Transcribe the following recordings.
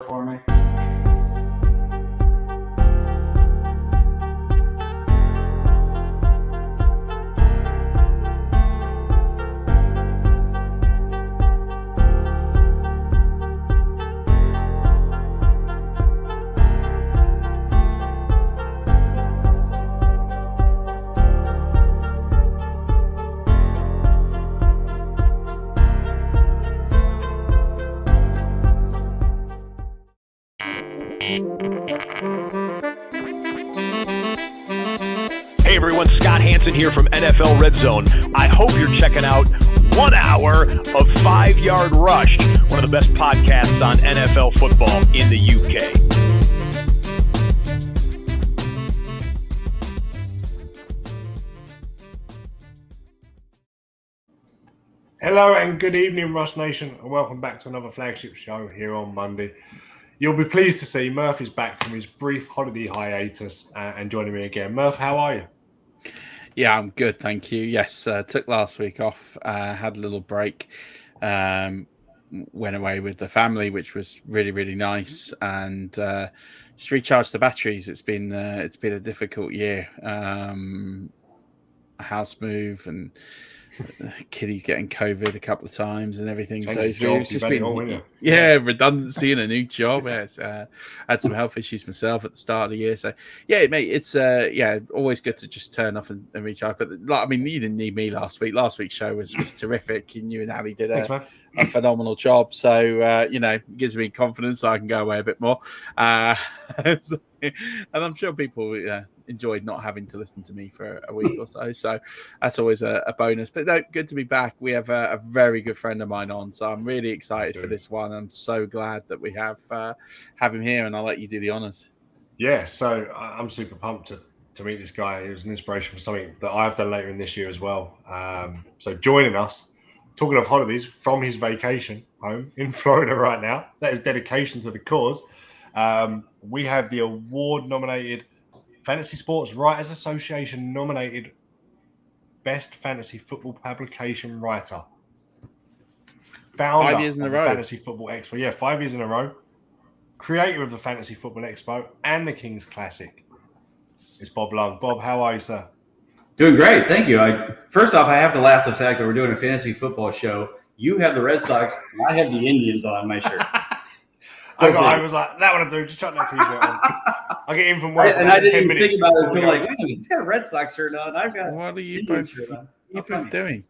for me. Hey everyone, Scott Hansen here from NFL Red Zone. I hope you're checking out 1 hour of 5 Yard Rush, one of the best podcasts on NFL football in the UK. Hello and good evening, Rush Nation, and welcome back to another Flagship show here on Monday. You'll be pleased to see Murph is back from his brief holiday hiatus and joining me again. Murph, how are you? Yeah, I'm good, thank you. Yes, took last week off, had a little break, went away with the family, which was really, really nice, and just recharged the batteries. It's been a difficult year, a house move and Kitty's getting COVID a couple of times and everything. So it's just been redundancy and a new job. Yeah, had some health issues myself at the start of the year. So yeah, mate, it's always good to just turn off and recharge. But you didn't need me last week. Last week's show was terrific. You and Ali did a phenomenal job. So it gives me confidence I can go away a bit more. And I'm sure people enjoyed not having to listen to me for a week or so. So that's always a bonus. But no, good to be back. We have a very good friend of mine on. So I'm really excited for this one. I'm so glad that we have him here, and I'll let you do the honors. Yeah, so I'm super pumped to meet this guy. He was an inspiration for something that I've done later in this year as well. So joining us, talking of holidays, from his vacation home in Florida right now, that is dedication to the cause. We have the award-nominated Fantasy Sports Writers Association nominated Best Fantasy Football Publication Writer. Founder 5 years in a row. Fantasy Football Expo. Yeah, 5 years in a row. Creator of the Fantasy Football Expo and the King's Classic. It's Bob Lung. Bob, how are you, sir? Doing great, thank you. First off, I have to laugh at the fact that we're doing a fantasy football show. You have the Red Sox, and I have the Indians on my shirt. I was like, that one I do. Just chuck that t-shirt on. I get in from work. And I didn't even think about it until like, wait a minute, he's got a Red Sox shirt on. I've got. What are you both doing?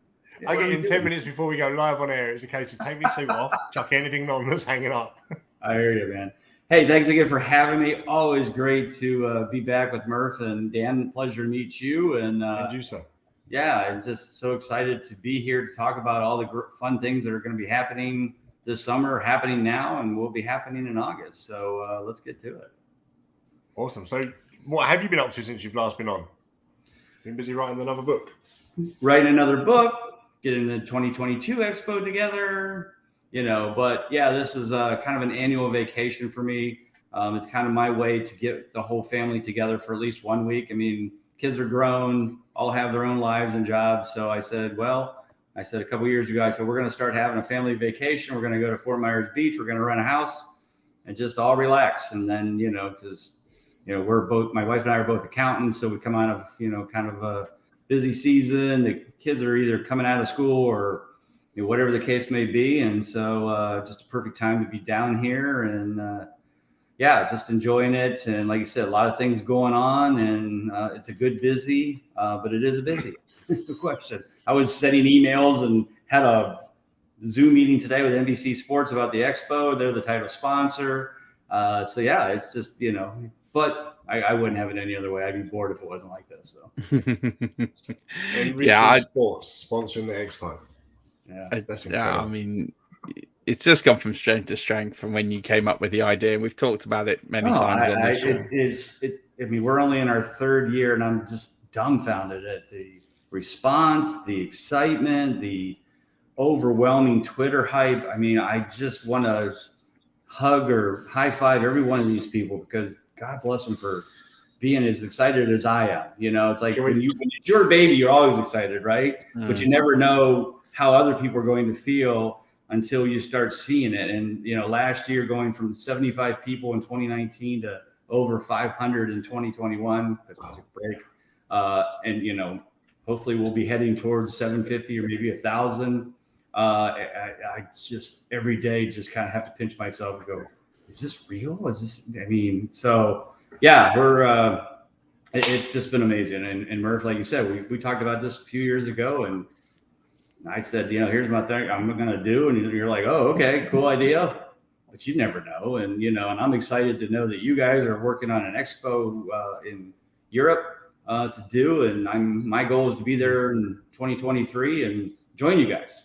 I get in 10 minutes before we go live on air. It's a case of take my suit off, chuck anything on that's hanging up. I hear you, man. Hey, thanks again for having me. Always great to be back with Murph and Dan. Pleasure to meet you. And you, sir. Yeah, I'm just so excited to be here to talk about all the fun things that are going to be happening this summer, happening now, and will be happening in August. So let's get to it. Awesome. So what have you been up to since you've last been on? Been busy writing another book? Writing another book, getting the 2022 Expo together, but yeah, this is kind of an annual vacation for me. It's kind of my way to get the whole family together for at least 1 week. I mean, kids are grown, all have their own lives and jobs. So I said a couple of years ago, I said, we're going to start having a family vacation. We're going to go to Fort Myers Beach. We're going to rent a house and just all relax. And then, because, my wife and I are both accountants. So we come out of, kind of a busy season. The kids are either coming out of school or whatever the case may be. And so just a perfect time to be down here and, just enjoying it. And like you said, a lot of things going on and it's a good busy, but it is a busy question. I was sending emails and had a Zoom meeting today with NBC Sports about the Expo. They're the title sponsor. It's just, but I wouldn't have it any other way. I'd be bored if it wasn't like this. So Sports sponsoring the Expo. Yeah, that's incredible. I mean, it's just gone from strength to strength from when you came up with the idea. And we've talked about it many times on this show. We're only in our third year, and I'm just dumbfounded at the response, the excitement, the overwhelming Twitter hype. I mean, I just want to hug or high five every one of these people because God bless them for being as excited as I am. It's like when it's your baby, you're always excited, right? But you never know how other people are going to feel until you start seeing it. And, last year going from 75 people in 2019 to over 500 in 2021, because it was a break. And, hopefully we'll be heading towards 750 or maybe 1,000. I just every day just kind of have to pinch myself and go, is this real? So yeah, it's just been amazing. And Murph, like you said, we talked about this a few years ago, and I said, here's my thing I'm going to do. And you're like, oh, okay, cool idea. But you never know. And, and I'm excited to know that you guys are working on an expo in Europe to do. And my goal is to be there in 2023 and join you guys.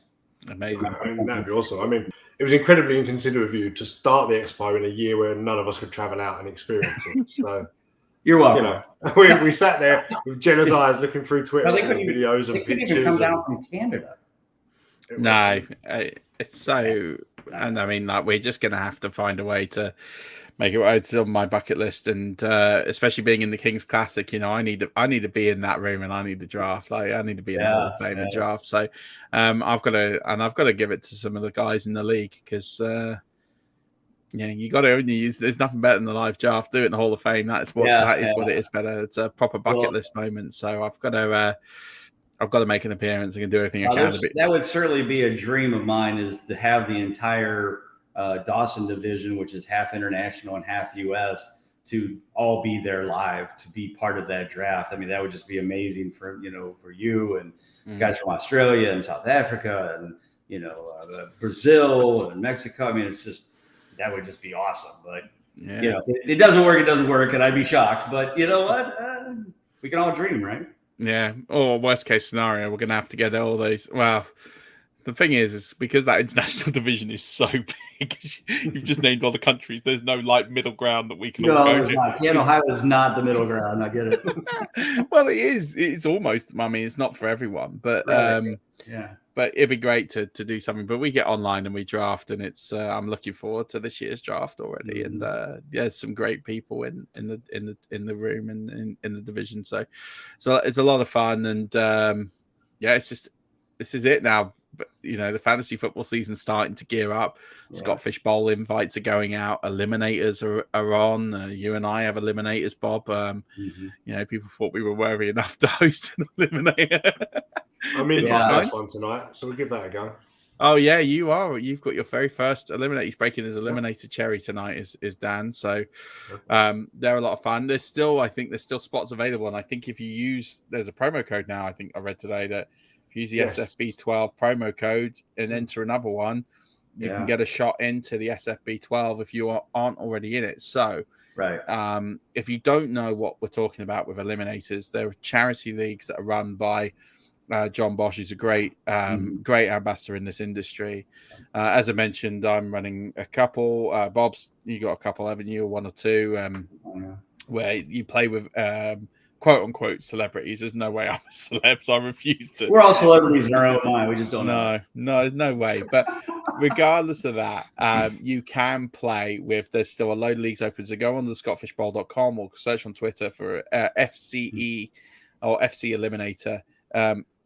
Amazing. That'd be awesome. It was incredibly inconsiderate of you to start the expo in a year where none of us could travel out and experience it. So you're welcome. We sat there with jealous eyes looking through Twitter videos and pictures. They couldn't even come down from Canada. No, it's so, and we're just going to have to find a way to make it. It's on my bucket list, and especially being in the Kings Classic, I need to be in that room, and I need the draft. I need to be in the Hall of Fame and draft. So, I've got to give it to some of the guys in the league, because you got to. There's nothing better than the live draft. Do it in the Hall of Fame. That is what it is better. It's a proper bucket list moment. So I've got to make an appearance. I can do everything I can. That would certainly be a dream of mine, is to have the entire Dawson division, which is half international and half U.S., to all be there live, to be part of that draft. That would just be amazing for you and guys from Australia and South Africa and Brazil and Mexico. It's just, that would just be awesome. But if it doesn't work, and I'd be shocked. But you know what? We can all dream, right? Yeah. Or worst case scenario, we're going to have to get all those. Well, the thing is because that international division is so big, you've just named all the countries. There's no middle ground that we can all go to. Ohio is not the middle ground. I get it. Well, it is. It's almost. It's not for everyone, but But it'd be great to do something. But we get online and we draft, and it's. I'm looking forward to this year's draft already, and there's some great people in the room and in the division. So it's a lot of fun, and it's just this is it now. But the fantasy football season's starting to gear up. Yeah. Scottish Bowl invites are going out. Eliminators are on. You and I have eliminators, Bob. People thought we were worthy enough to host an eliminator. I'm in the first one tonight, so we'll give that a go. Oh yeah, you are. You've got your very first eliminator. He's breaking his eliminator cherry tonight. Is Dan? So they're a lot of fun. I think there's still spots available, and I think if you use, there's a promo code now. I think I read today that if you use the SFB12 promo code and enter another one, you can get a shot into the SFB12 if you aren't already in it. So if you don't know what we're talking about with eliminators, there are charity leagues that are run by John Bosch, is a great ambassador in this industry. As I mentioned, I'm running a couple. Bob's, you got a couple, haven't you? One or two, where you play with quote unquote celebrities. There's no way I'm a celeb, so I refuse to. We're all celebrities in our own mind. We just don't know. No way. But regardless of that, you can play with. There's still a load of leagues open. So go on to thescottfishbowl.com or search on Twitter for FCE or FC Eliminator.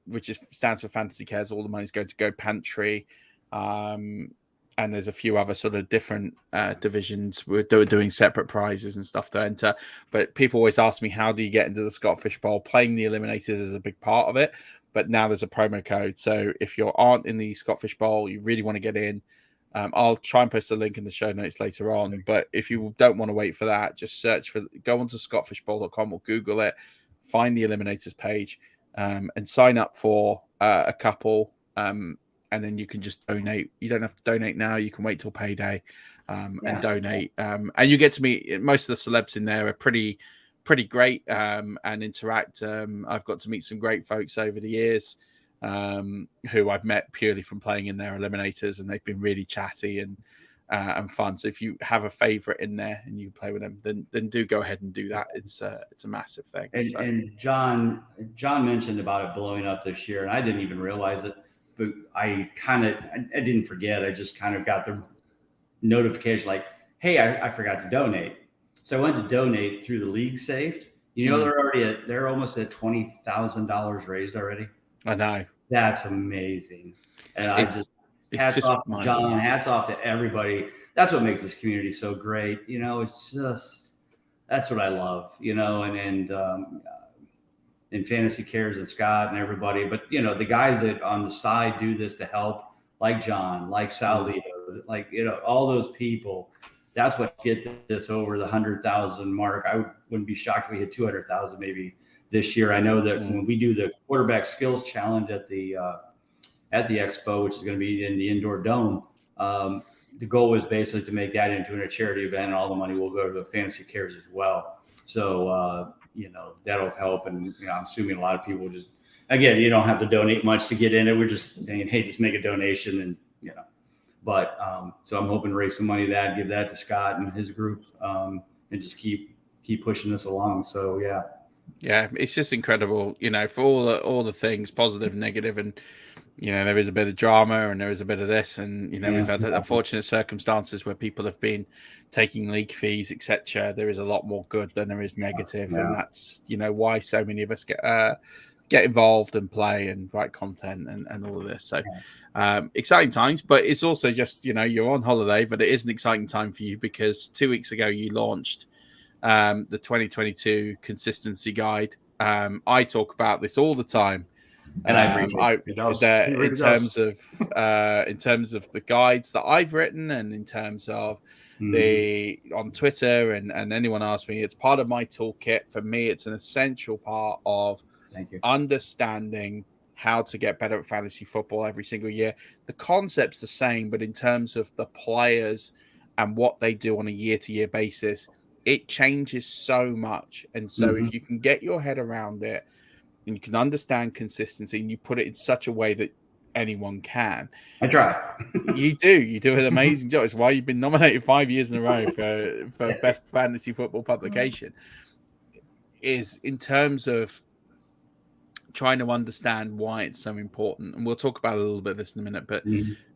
Which stands for Fantasy Cares. All the money's going to Go Pantry. And there's a few other sort of different divisions. We're doing separate prizes and stuff to enter. But people always ask me, how do you get into the Scott Fish Bowl? Playing the Eliminators is a big part of it. But now there's a promo code. So if you aren't in the Scott Fish Bowl, you really want to get in. I'll try and post a link in the show notes later on. But if you don't want to wait for that, just go onto scottfishbowl.com or Google it, find the Eliminators page. And sign up for a couple, and then you can just donate. You don't have to donate now. You can wait till payday and donate. And you get to meet most of the celebs in there are pretty great and interact. I've got to meet some great folks over the years who I've met purely from playing in their eliminators, and they've been really chatty and fun. So if you have a favorite in there and you play with them, then do go ahead and do that. It's a massive thing. And John mentioned about it blowing up this year, and I didn't even realize it, but I didn't forget. I just kind of got the notification like, hey, I forgot to donate. So I went to donate through the league saved. They're almost at $20,000 raised already. I know. That's amazing. And hats off to John, hats off to everybody. That's what makes this community so great. It's just, that's what I love, and Fantasy Cares and Scott and everybody. But, the guys that on the side do this to help, like John, like Salito, like, all those people, that's what get this over the 100,000 mark. I wouldn't be shocked if we hit 200,000 maybe this year. I know that when we do the quarterback skills challenge at the expo, which is going to be in the indoor dome, the goal is basically to make that into a charity event, and all the money will go to the Fantasy Cares as well. So, that'll help. And, I'm assuming a lot of people just, again, you don't have to donate much to get in it. We're just saying, hey, just make a donation and, but, so I'm hoping to raise some money to that, give that to Scott and his group, and just keep pushing this along. So, yeah. Yeah, it's just incredible, for all the things, positive, negative, and there is a bit of drama and there is a bit of this, and we've had unfortunate circumstances where people have been taking league fees, etc. There is a lot more good than there is negative, and that's why so many of us get involved and play and write content and all of this. So exciting times, but it's also just you're on holiday, but it is an exciting time for you because 2 weeks ago you launched the 2022 consistency guide. I talk about this all the time, and in terms of the guides that I've written, and in terms of on Twitter, and anyone asks me, it's part of my toolkit. For me, it's an essential part of understanding how to get better at fantasy football every single year. The concept's the same, but in terms of the players and what they do on a year-to-year basis, it changes so much. And so if you can get your head around it and you can understand consistency and you put it in such a way that anyone can. I try. You do an amazing job. It's why you've been nominated 5 years in a row for best fantasy football publication. Is in terms of trying to understand why it's so important. And we'll talk about a little bit of this in a minute, but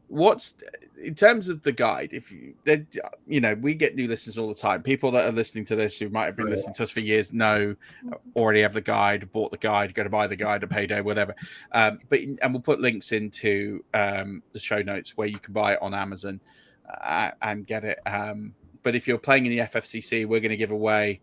what's in terms of the guide, if we get new listeners all the time. People that are listening to this who might have been listening to us for years already have the guide, bought the guide, go to buy the guide, a payday, whatever. And we'll put links into the show notes where you can buy it on Amazon and get it. But if you're playing in the FFCC, we're going to give away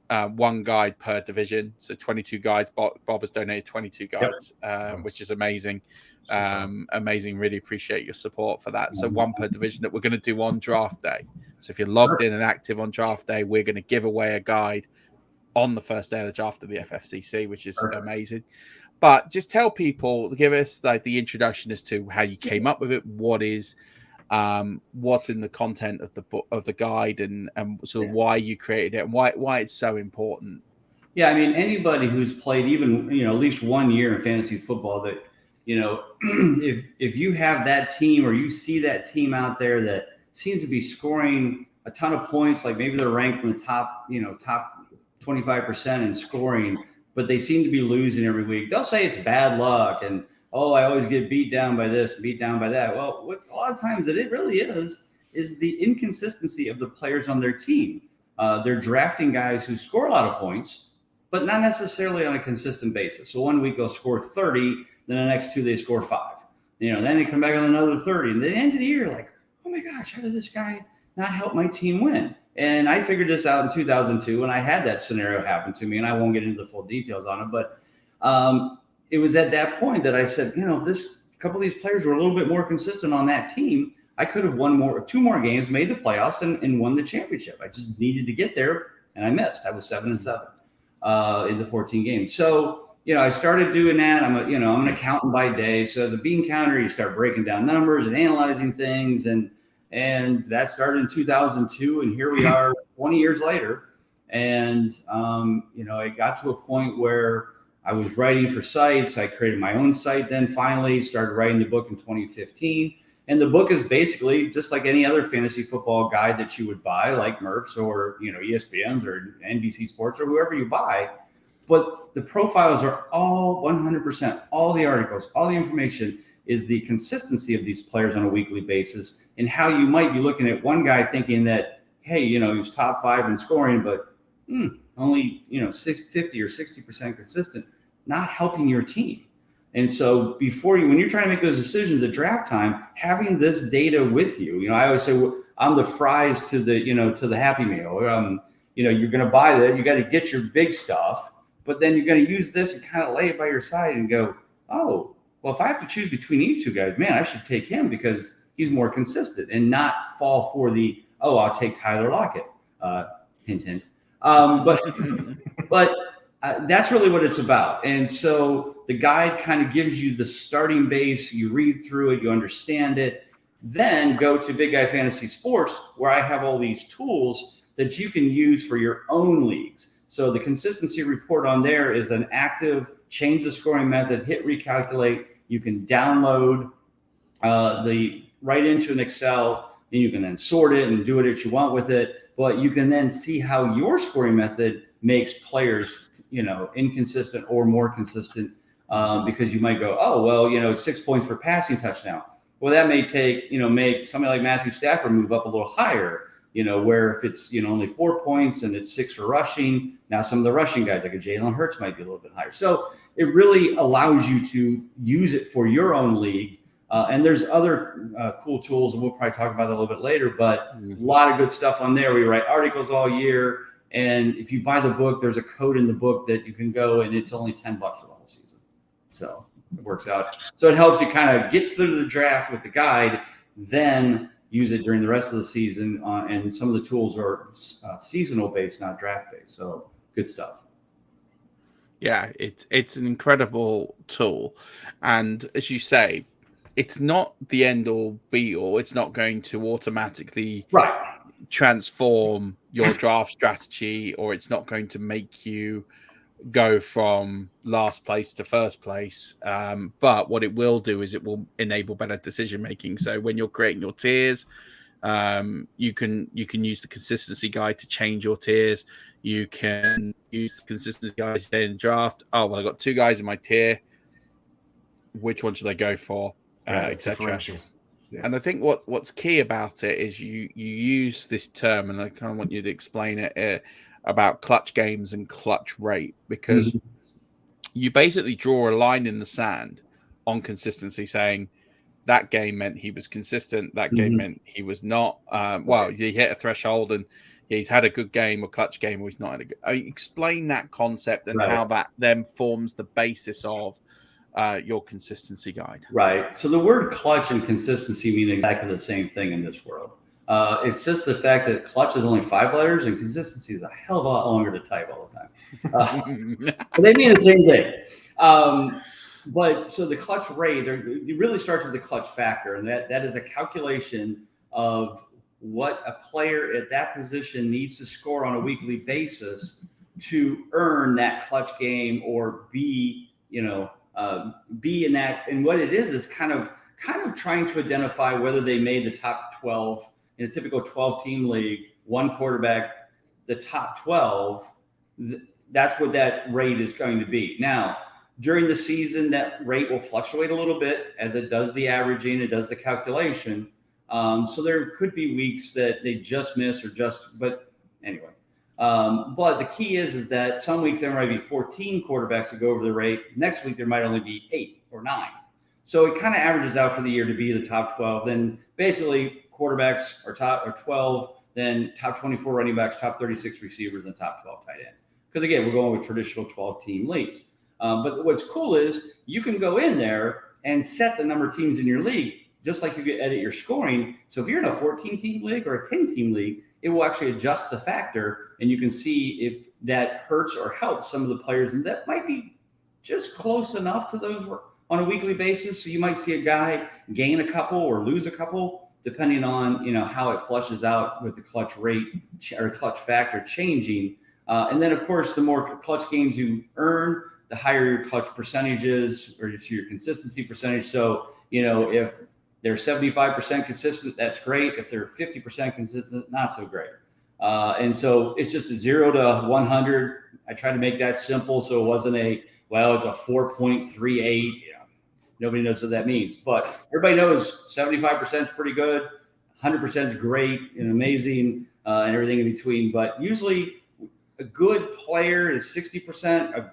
one guide per division. So 22 guides. Bob has donated 22 guides, which is amazing. Amazing. Really appreciate your support for that. So one per division that we're going to do on draft day. So if you're logged in and active on draft day, we're going to give away a guide on the first day of the draft of the FFCC, which is amazing. But just tell people, give us like the introduction as to how you came up with it, what's in the content of the book, of the guide, and sort of why you created it and why it's so important. Yeah, I mean, anybody who's played even at least 1 year in fantasy football, that if you have that team or you see that team out there that seems to be scoring a ton of points, like maybe they're ranked in the top 25% in scoring, but they seem to be losing every week. They'll say it's bad luck and, oh, I always get beat down by this, beat down by that. Well, what a lot of times that it really is the inconsistency of the players on their team. They're drafting guys who score a lot of points, but not necessarily on a consistent basis. So 1 week they'll score 30, then the next 2 they score 5. Then they come back on another 30. And at the end of the year, like, oh my gosh, how did this guy not help my team win? And I figured this out in 2002, and I had that scenario happen to me, and I won't get into the full details on it, but it was at that point that I said, if this couple of these players were a little bit more consistent on that team, I could have won 2 more games, made the playoffs, and won the championship. I just needed to get there, and I missed. I was 7-7 in the 14 games. So, I started doing that. I'm an accountant by day. So as a bean counter, you start breaking down numbers and analyzing things, and that started in 2002, and here we are 20 years later. And it got to a point where I was writing for sites. I created my own site, then finally started writing the book in 2015. And the book is basically just like any other fantasy football guide that you would buy, like Murph's or ESPN's or NBC Sports or whoever you buy. But the profiles are all 100%. All the articles, all the information is the consistency of these players on a weekly basis, and how you might be looking at one guy thinking that, hey, he was top 5 in scoring, but only 50 or 60% consistent, not helping your team. And so when you're trying to make those decisions at draft time, having this data with you, I always say, well, I'm the fries to the Happy Meal. You're going to buy that. You got to get your big stuff, but then you're going to use this and kind of lay it by your side and go, oh, well, if I have to choose between these two guys, man, I should take him because he's more consistent and not fall for I'll take Tyler Lockett. Hint, hint. But that's really what it's about. And so the guide kind of gives you the starting base. You read through it, you understand it. Then go to Big Guy Fantasy Sports, where I have all these tools that you can use for your own leagues. So the consistency report on there is an active change the scoring method, hit recalculate. You can download right into an Excel, and you can then sort it and do what you want with it. But you can then see how your scoring method makes players, inconsistent or more consistent, because you might go, it's 6 points for passing touchdown. Well, that may make somebody like Matthew Stafford move up a little higher, where if it's, only 4 points and it's 6 for rushing, now some of the rushing guys like a Jalen Hurts might be a little bit higher. So it really allows you to use it for your own league. And there's other cool tools, and we'll probably talk about that a little bit later, but a lot of good stuff on there. We write articles all year. And if you buy the book, there's a code in the book that you can go, and it's only $10 for the whole season. So it works out. So it helps you kind of get through the draft with the guide, then use it during the rest of the season. And some of the tools are seasonal based, not draft based. So good stuff. Yeah, it's an incredible tool. And as you say, it's not the end all be all. It's not going to automatically transform your draft strategy, or it's not going to make you go from last place to first place. But what it will do is it will enable better decision making. So when you're creating your tiers, you can use the consistency guide to change your tiers. You can use the consistency guide to say in draft, oh, well, I got 2 guys in my tier. Which one should I go for? Etc. Yeah. And I think what's key about it is you use this term, and I kind of want you to explain it about clutch games and clutch rate, because you basically draw a line in the sand on consistency, saying that game meant he was consistent, that game meant he was not. He hit a threshold and he's had a good game or clutch game, or he's not had a good. Explain that concept and how that then forms the basis of your consistency guide. Right. So the word clutch and consistency mean exactly the same thing in this world. It's just the fact that clutch is only 5 letters and consistency is a hell of a lot longer to type all the time. But they mean the same thing. But so the clutch rate, it really starts with the clutch factor, and that is a calculation of what a player at that position needs to score on a weekly basis to earn that clutch game or be in that. And what it is kind of trying to identify whether they made the top 12 in a typical 12-team league, one quarterback, the top 12. That's what that rate is going to be. Now, during the season, that rate will fluctuate a little bit as it does the averaging, it does the calculation. So there could be weeks that they just miss but anyway. But the key is that some weeks there might be 14 quarterbacks that go over the rate. Next week, there might only be 8 or 9. So it kind of averages out for the year to be the top 12. Then basically quarterbacks are top or 12, then top 24 running backs, top 36 receivers, and top 12 tight ends. Because again, we're going with traditional 12-team leagues. But what's cool is you can go in there and set the number of teams in your league, just like you can edit your scoring. So if you're in a 14-team league or a 10-team league, it will actually adjust the factor, and you can see if that hurts or helps some of the players, and that might be just close enough to those on a weekly basis. So you might see a guy gain a couple or lose a couple, depending on how it flushes out with the clutch rate or clutch factor changing. And then, of course, the more clutch games you earn, the higher your clutch percentage is, or your consistency percentage. So, if they're 75% consistent, that's great. If they're 50% consistent, not so great. And so it's just a 0 to 100. I tried to make that simple, so it wasn't it's a 4.38. Nobody knows what that means, but everybody knows 75% is pretty good, 100% is great and amazing, and everything in between. But usually, a good player is 60%.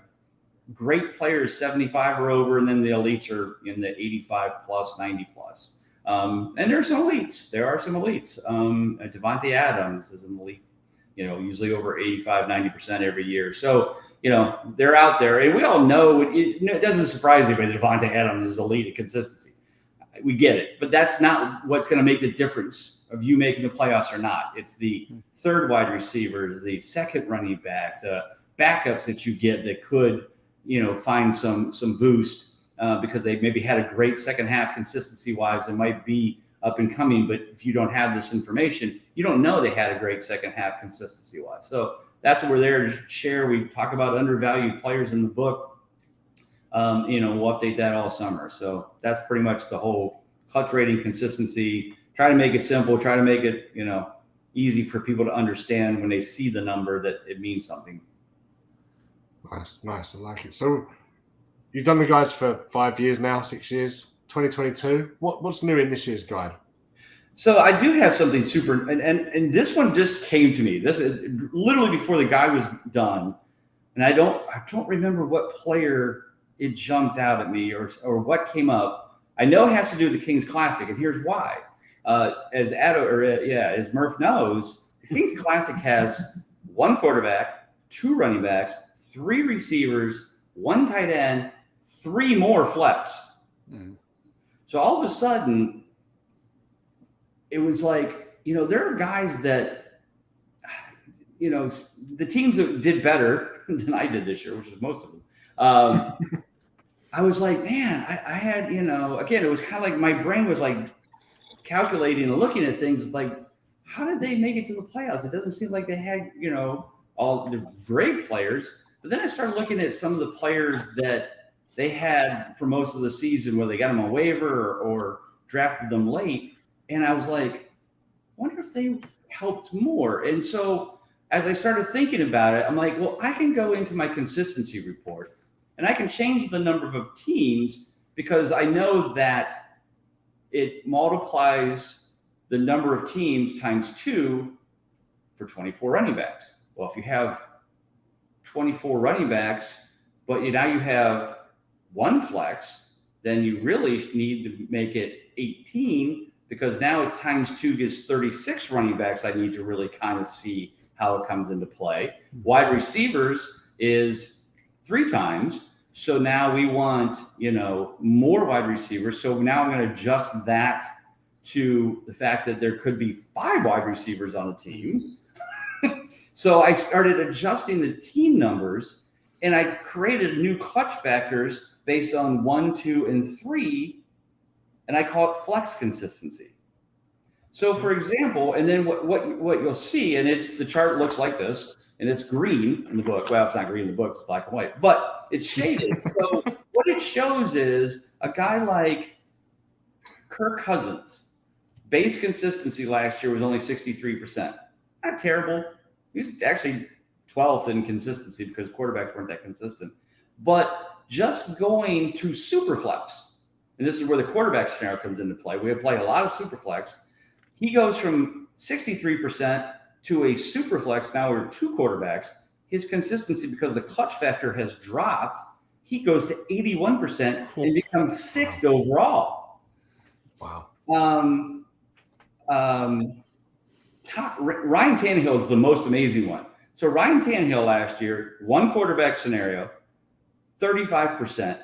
great players 75 or over, and then the elites are in the 85 plus, 90 plus. And there's some elites. There are some elites. Devontae Adams is an elite, usually over 85, 90% every year. So, they're out there. And we all know, it doesn't surprise anybody that Devontae Adams is elite at consistency. We get it. But that's not what's going to make the difference of you making the playoffs or not. It's the third wide receivers, the second running back, the backups that you get that could, find some boost because they maybe had a great second half consistency wise. It might be up and coming, but if you don't have this information, you don't know they had a great second half consistency wise. So that's what we're there to share. We talk about undervalued players in the book. We'll update that all summer. So that's pretty much the whole clutch rating consistency. Try to make it simple. Try to make it, easy for people to understand when they see the number that it means something. Nice. I like it. So you've done the guides for 5 years now, 6 years, 2022. What's new in this year's guide? So I do have something super, and this one just came to me. This is literally before the guide was done. And I don't remember what player it jumped out at me or what came up. I know it has to do with the Kings Classic, and here's why. As Murph knows, the Kings Classic has one quarterback, two running backs, three receivers, one tight end, three more flex. So all of a sudden, it was like, there are guys that, the teams that did better than I did this year, which is most of them. I was like, man, I had, again, it was kind of like my brain was like calculating and looking at things. It's like, how did they make it to the playoffs? It doesn't seem like they had, all the great players. But then I started looking at some of the players that they had for most of the season, where they got them on waiver or drafted them late. And I was like, I wonder if they helped more. And so as I started thinking about it, I'm like, well, I can go into my consistency report and I can change the number of teams, because I know that it multiplies the number of teams times 2 for 24 running backs. Well, if you have 24 running backs, but now you have one flex, then you really need to make it 18, because now it's times 2 gives 36 running backs. I need to really kind of see how it comes into play. Wide receivers is 3 times. So now we want, more wide receivers. So now I'm going to adjust that to the fact that there could be 5 wide receivers on a team. So I started adjusting the team numbers, and I created new clutch factors based on 1, 2, and 3, and I call it flex consistency. So, for example, and then what you'll see, and the chart looks like this, and it's green in the book. Well, it's not green in the book; it's black and white, but it's shaded. So what it shows is a guy like Kirk Cousins. Base consistency last year was only 63%. Not terrible. He was actually 12th in consistency because quarterbacks weren't that consistent. But just going to Superflex, and this is where the quarterback scenario comes into play. We play a lot of Superflex. He goes from 63% to a Superflex. Now we're 2 quarterbacks. His consistency, because the clutch factor has dropped, he goes to 81% and becomes 6th overall. Wow. Ryan Tannehill is the most amazing one. So Ryan Tannehill last year, 1 quarterback scenario, 35%.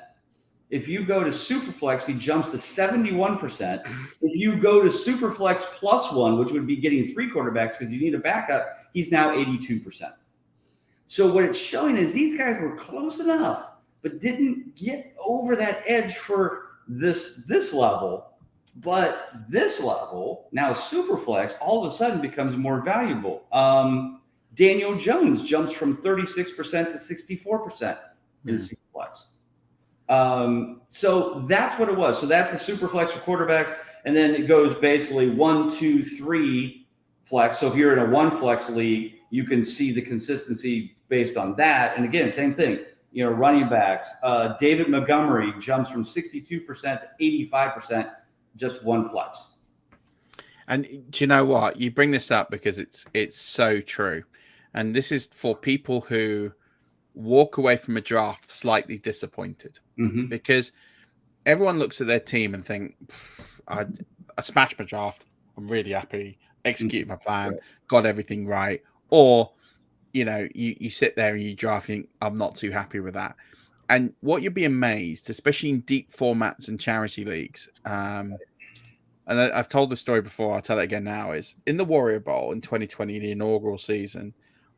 If you go to Superflex, he jumps to 71%. If you go to Superflex plus 1, which would be getting 3 quarterbacks because you need a backup, he's now 82%. So what it's showing is these guys were close enough, but didn't get over that edge for this level. But this level, now Superflex, all of a sudden becomes more valuable. Daniel Jones jumps from 36% to 64% in Superflex. So that's what it was. So that's the Superflex for quarterbacks. And then it goes basically 1, 2, 3 flex. So if you're in a 1 flex league, you can see the consistency based on that. And again, same thing, running backs. David Montgomery jumps from 62% to 85%. Just 1 flex. And do you know what? You bring this up because it's so true. And this is for people who walk away from a draft slightly disappointed because everyone looks at their team and think, I smashed my draft. I'm really happy. Executed my plan. Got everything right. Or, you sit there and you draft and think, I'm not too happy with that. And what you'll be amazed, especially in deep formats and charity leagues, and I've told this story before, I'll tell it again now, is in the Warrior Bowl in 2020, the inaugural season,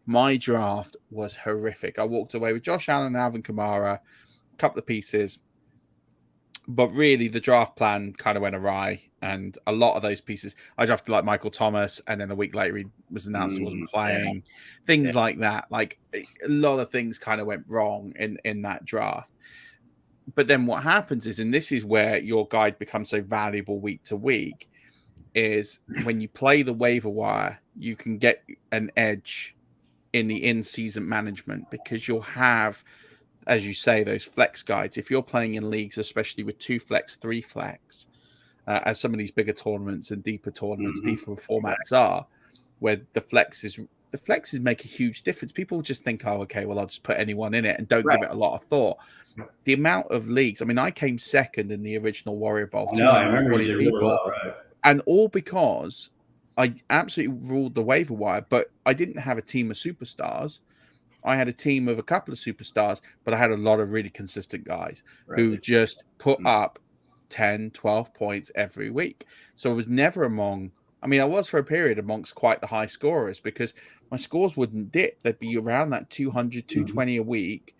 my draft was horrific. I walked away with Josh Allen, Alvin Kamara, a couple of pieces, but really the draft plan kind of went awry. And a lot of those pieces, I drafted like Michael Thomas, and then a week later he was announced he wasn't playing. Things like that. Like a lot of things kind of went wrong in that draft. But then what happens is, and this is where your guide becomes so valuable week to week, is when you play the waiver wire, you can get an edge in the in-season management because you'll have, as you say, those flex guides. If you're playing in leagues, especially with 2 flex, 3 flex, as some of these bigger tournaments and deeper tournaments, deeper formats are, where the flexes make a huge difference. People just think, oh, okay, well, I'll just put anyone in it and don't give it a lot of thought. The amount of leagues, I mean, I came second in the original Warrior Bowl. No, I remember you did really well, right? And all because I absolutely ruled the waiver wire, but I didn't have a team of superstars. I had a team of a couple of superstars, but I had a lot of really consistent guys who just put up 10, 12 points every week. So I was never I was for a period amongst quite the high scorers because my scores wouldn't dip. They'd be around that 200, 220 a week,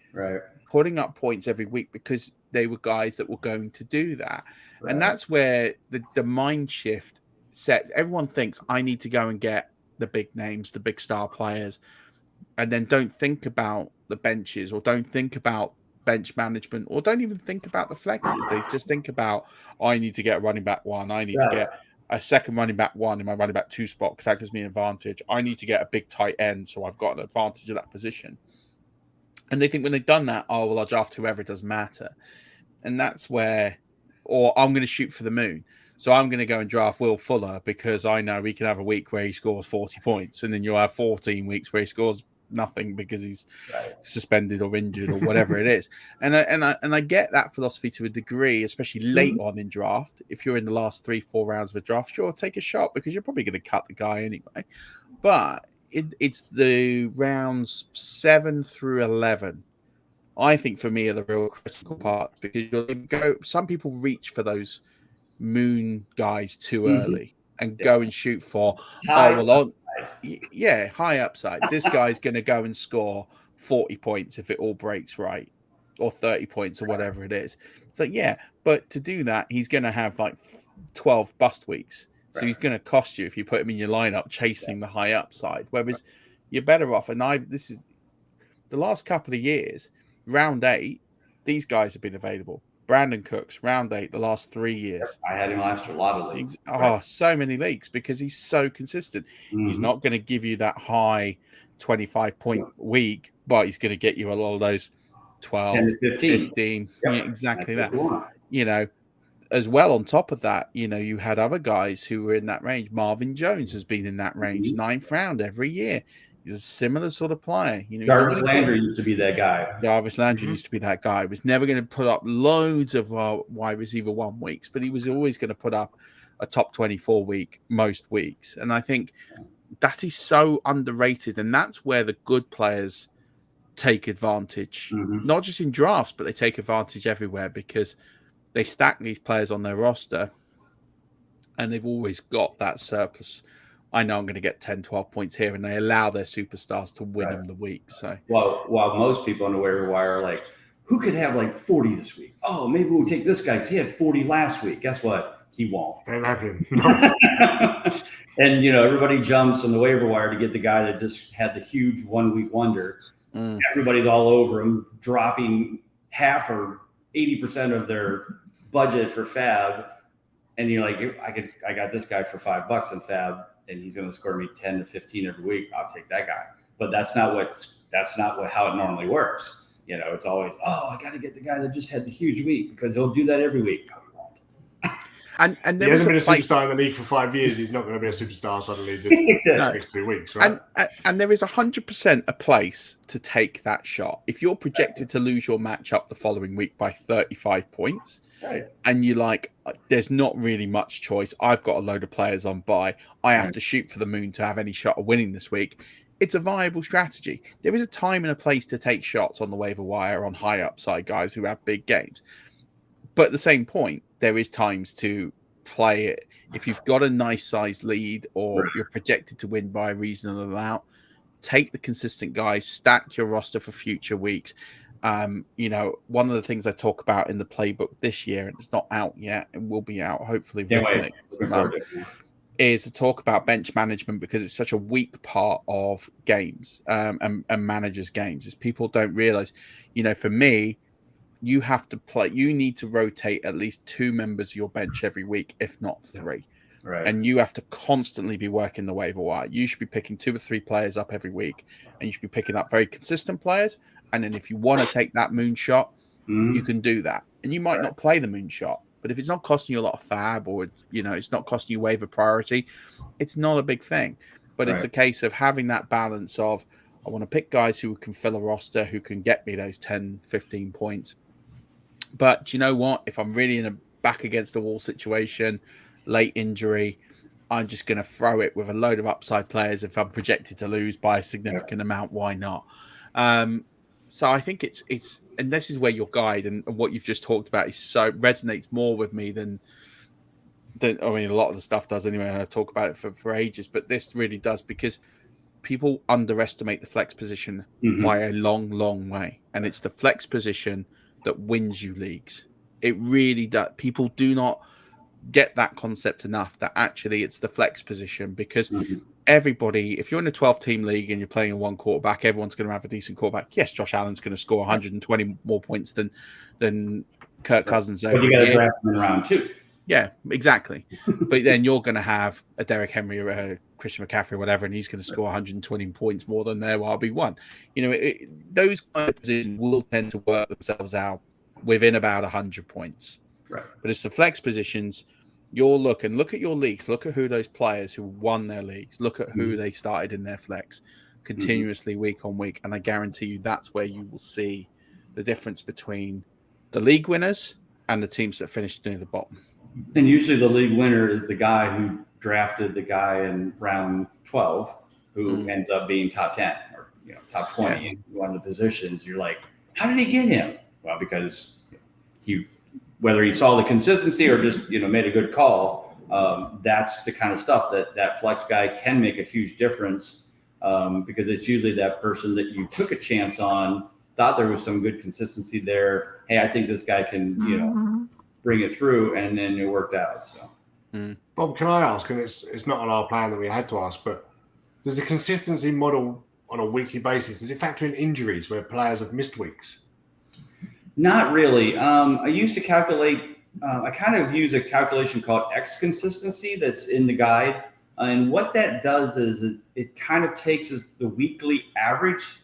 putting up points every week because they were guys that were going to do that. And that's where the mind shift sets. Everyone thinks I need to go and get the big names, the big star players, and then don't think about the benches or don't think about bench management or don't even think about the flexes. They just think about, I need to get a running back 1. I need to get a second running back 1 in my running back 2 spot because that gives me an advantage. I need to get a big tight end so I've got an advantage of that position. And they think when they've done that, oh, well, I'll draft whoever, it doesn't matter. And that's where, or I'm going to shoot for the moon. So I'm going to go and draft Will Fuller because I know we can have a week where he scores 40 points. And then you'll have 14 weeks where he scores nothing because he's suspended or injured or whatever it is. And I get that philosophy to a degree, especially late on in draft. If you're in the last 3-4 rounds of a draft, sure, take a shot because you're probably going to cut the guy anyway. But it's the rounds 7 through 11, I think, for me, are the real critical parts because some people reach for those moon guys too early and go and shoot for high upside. This guy's going to go and score 40 points if it all breaks right, or 30 points or whatever it is. So but to do that, he's going to have like 12 bust weeks. So he's going to cost you if you put him in your lineup chasing the high upside. Whereas you're better off. And this is the last couple of years, round 8, these guys have been available. Brandon Cooks, round 8, the last 3 years. I had him last year, a lot of leagues. So many leagues because he's so consistent. He's not going to give you that high 25-point week, but he's going to get you a lot of those 12, 15. Exactly that. As well, on top of that, you had other guys who were in that range. Marvin Jones has been in that range, 9th round every year. He's a similar sort of player. Jarvis Landry used to be that guy. Jarvis Landry used to be that guy. He was never going to put up loads of wide receiver 1 weeks, but he was always going to put up a top 24 week most weeks. And I think that is so underrated. And that's where the good players take advantage, not just in drafts, but they take advantage everywhere because they stack these players on their roster and they've always got that surplus. I know I'm going to get 10, 12 points here, and they allow their superstars to win them the week. So, while most people on the waiver wire are like, who could have like 40 this week? Oh, maybe we'll take this guy because he had 40 last week. Guess what? He won't. Don't have him. And, everybody jumps on the waiver wire to get the guy that just had the huge 1 week wonder. Everybody's all over him, dropping half or 80% of their budget for Fab. And you're like, I got this guy for $5 in Fab, and he's going to score me 10 to 15 every week. I'll take that guy. But that's not how it normally works. It's always, I got to get the guy that just had the huge week because he'll do that every week. No, he won't. And he there hasn't been a place... superstar in the league for 5 years. He's not going to be a superstar suddenly the next 2 weeks, right? And there is 100% a place to take that shot. If you're projected to lose your matchup the following week by 35 points, Right. and you're like, there's not really much choice. I've got a load of players on bye. I have to shoot for the moon to have any shot of winning this week. It's a viable strategy. There is a time and a place to take shots on the waiver wire on high upside guys who have big games. But at the same point, there is times to play it. If you've got a nice sized lead or you're projected to win by a reasonable amount, take the consistent guys, stack your roster for future weeks. One of the things I talk about in the playbook this year, and it's not out yet, it will be out hopefully next month, is to talk about bench management, because it's such a weak part of games and managers' games. Is people don't realize, for me, you have to play. You need to rotate at least 2 members of your bench every week, if not 3. Right. And you have to constantly be working the waiver wire. You should be picking 2 or 3 players up every week, and you should be picking up very consistent players. And then if you want to take that moonshot, you can do that. And you might not play the moonshot, but if it's not costing you a lot of fab, or it's not costing you waiver priority, it's not a big thing. But it's a case of having that balance of, I want to pick guys who can fill a roster, who can get me those 10, 15 points. But do you know what? If I'm really in a back against the wall situation, late injury, I'm just going to throw it with a load of upside players. If I'm projected to lose by a significant amount, why not? So I think it's, and this is where your guide and what you've just talked about resonates more with me than I mean, a lot of the stuff does anyway, and I talk about it for ages, but this really does, because people underestimate the flex position by a long, long way. And it's the flex position that wins you leagues. It really does. People do not get that concept enough, that actually it's the flex position, because everybody, if you're in a 12-team league and you're playing a 1 quarterback, everyone's going to have a decent quarterback. Yes, Josh Allen's going to score 120 more points than Kirk Cousins. But you got to draft him in round 2. Yeah, exactly. But then you're going to have a Derrick Henry or a Christian McCaffrey or whatever, and he's going to score 120 points more than their RB1. Those kind of positions will tend to work themselves out within about 100 points. Right. But it's the flex positions. Look at your leagues. Look at who those players who won their leagues. Look at who they started in their flex continuously week on week. And I guarantee you that's where you will see the difference between the league winners and the teams that finished near the bottom. And usually the league winner is the guy who drafted the guy in round 12 who ends up being top 10 or top 20 in one of the positions. You're like, how did he get him? Well, because whether he saw the consistency or just made a good call, that's the kind of stuff that flex guy can make a huge difference, because it's usually that person that you took a chance on, thought there was some good consistency there. Hey, I think this guy can bring it through, and then it worked out. So, Bob, can I ask? And it's not on our plan that we had to ask, but does the consistency model on a weekly basis, does it factor in injuries where players have missed weeks? Not really. I used to calculate. I kind of use a calculation called X consistency that's in the guide, and what that does is it kind of takes the weekly average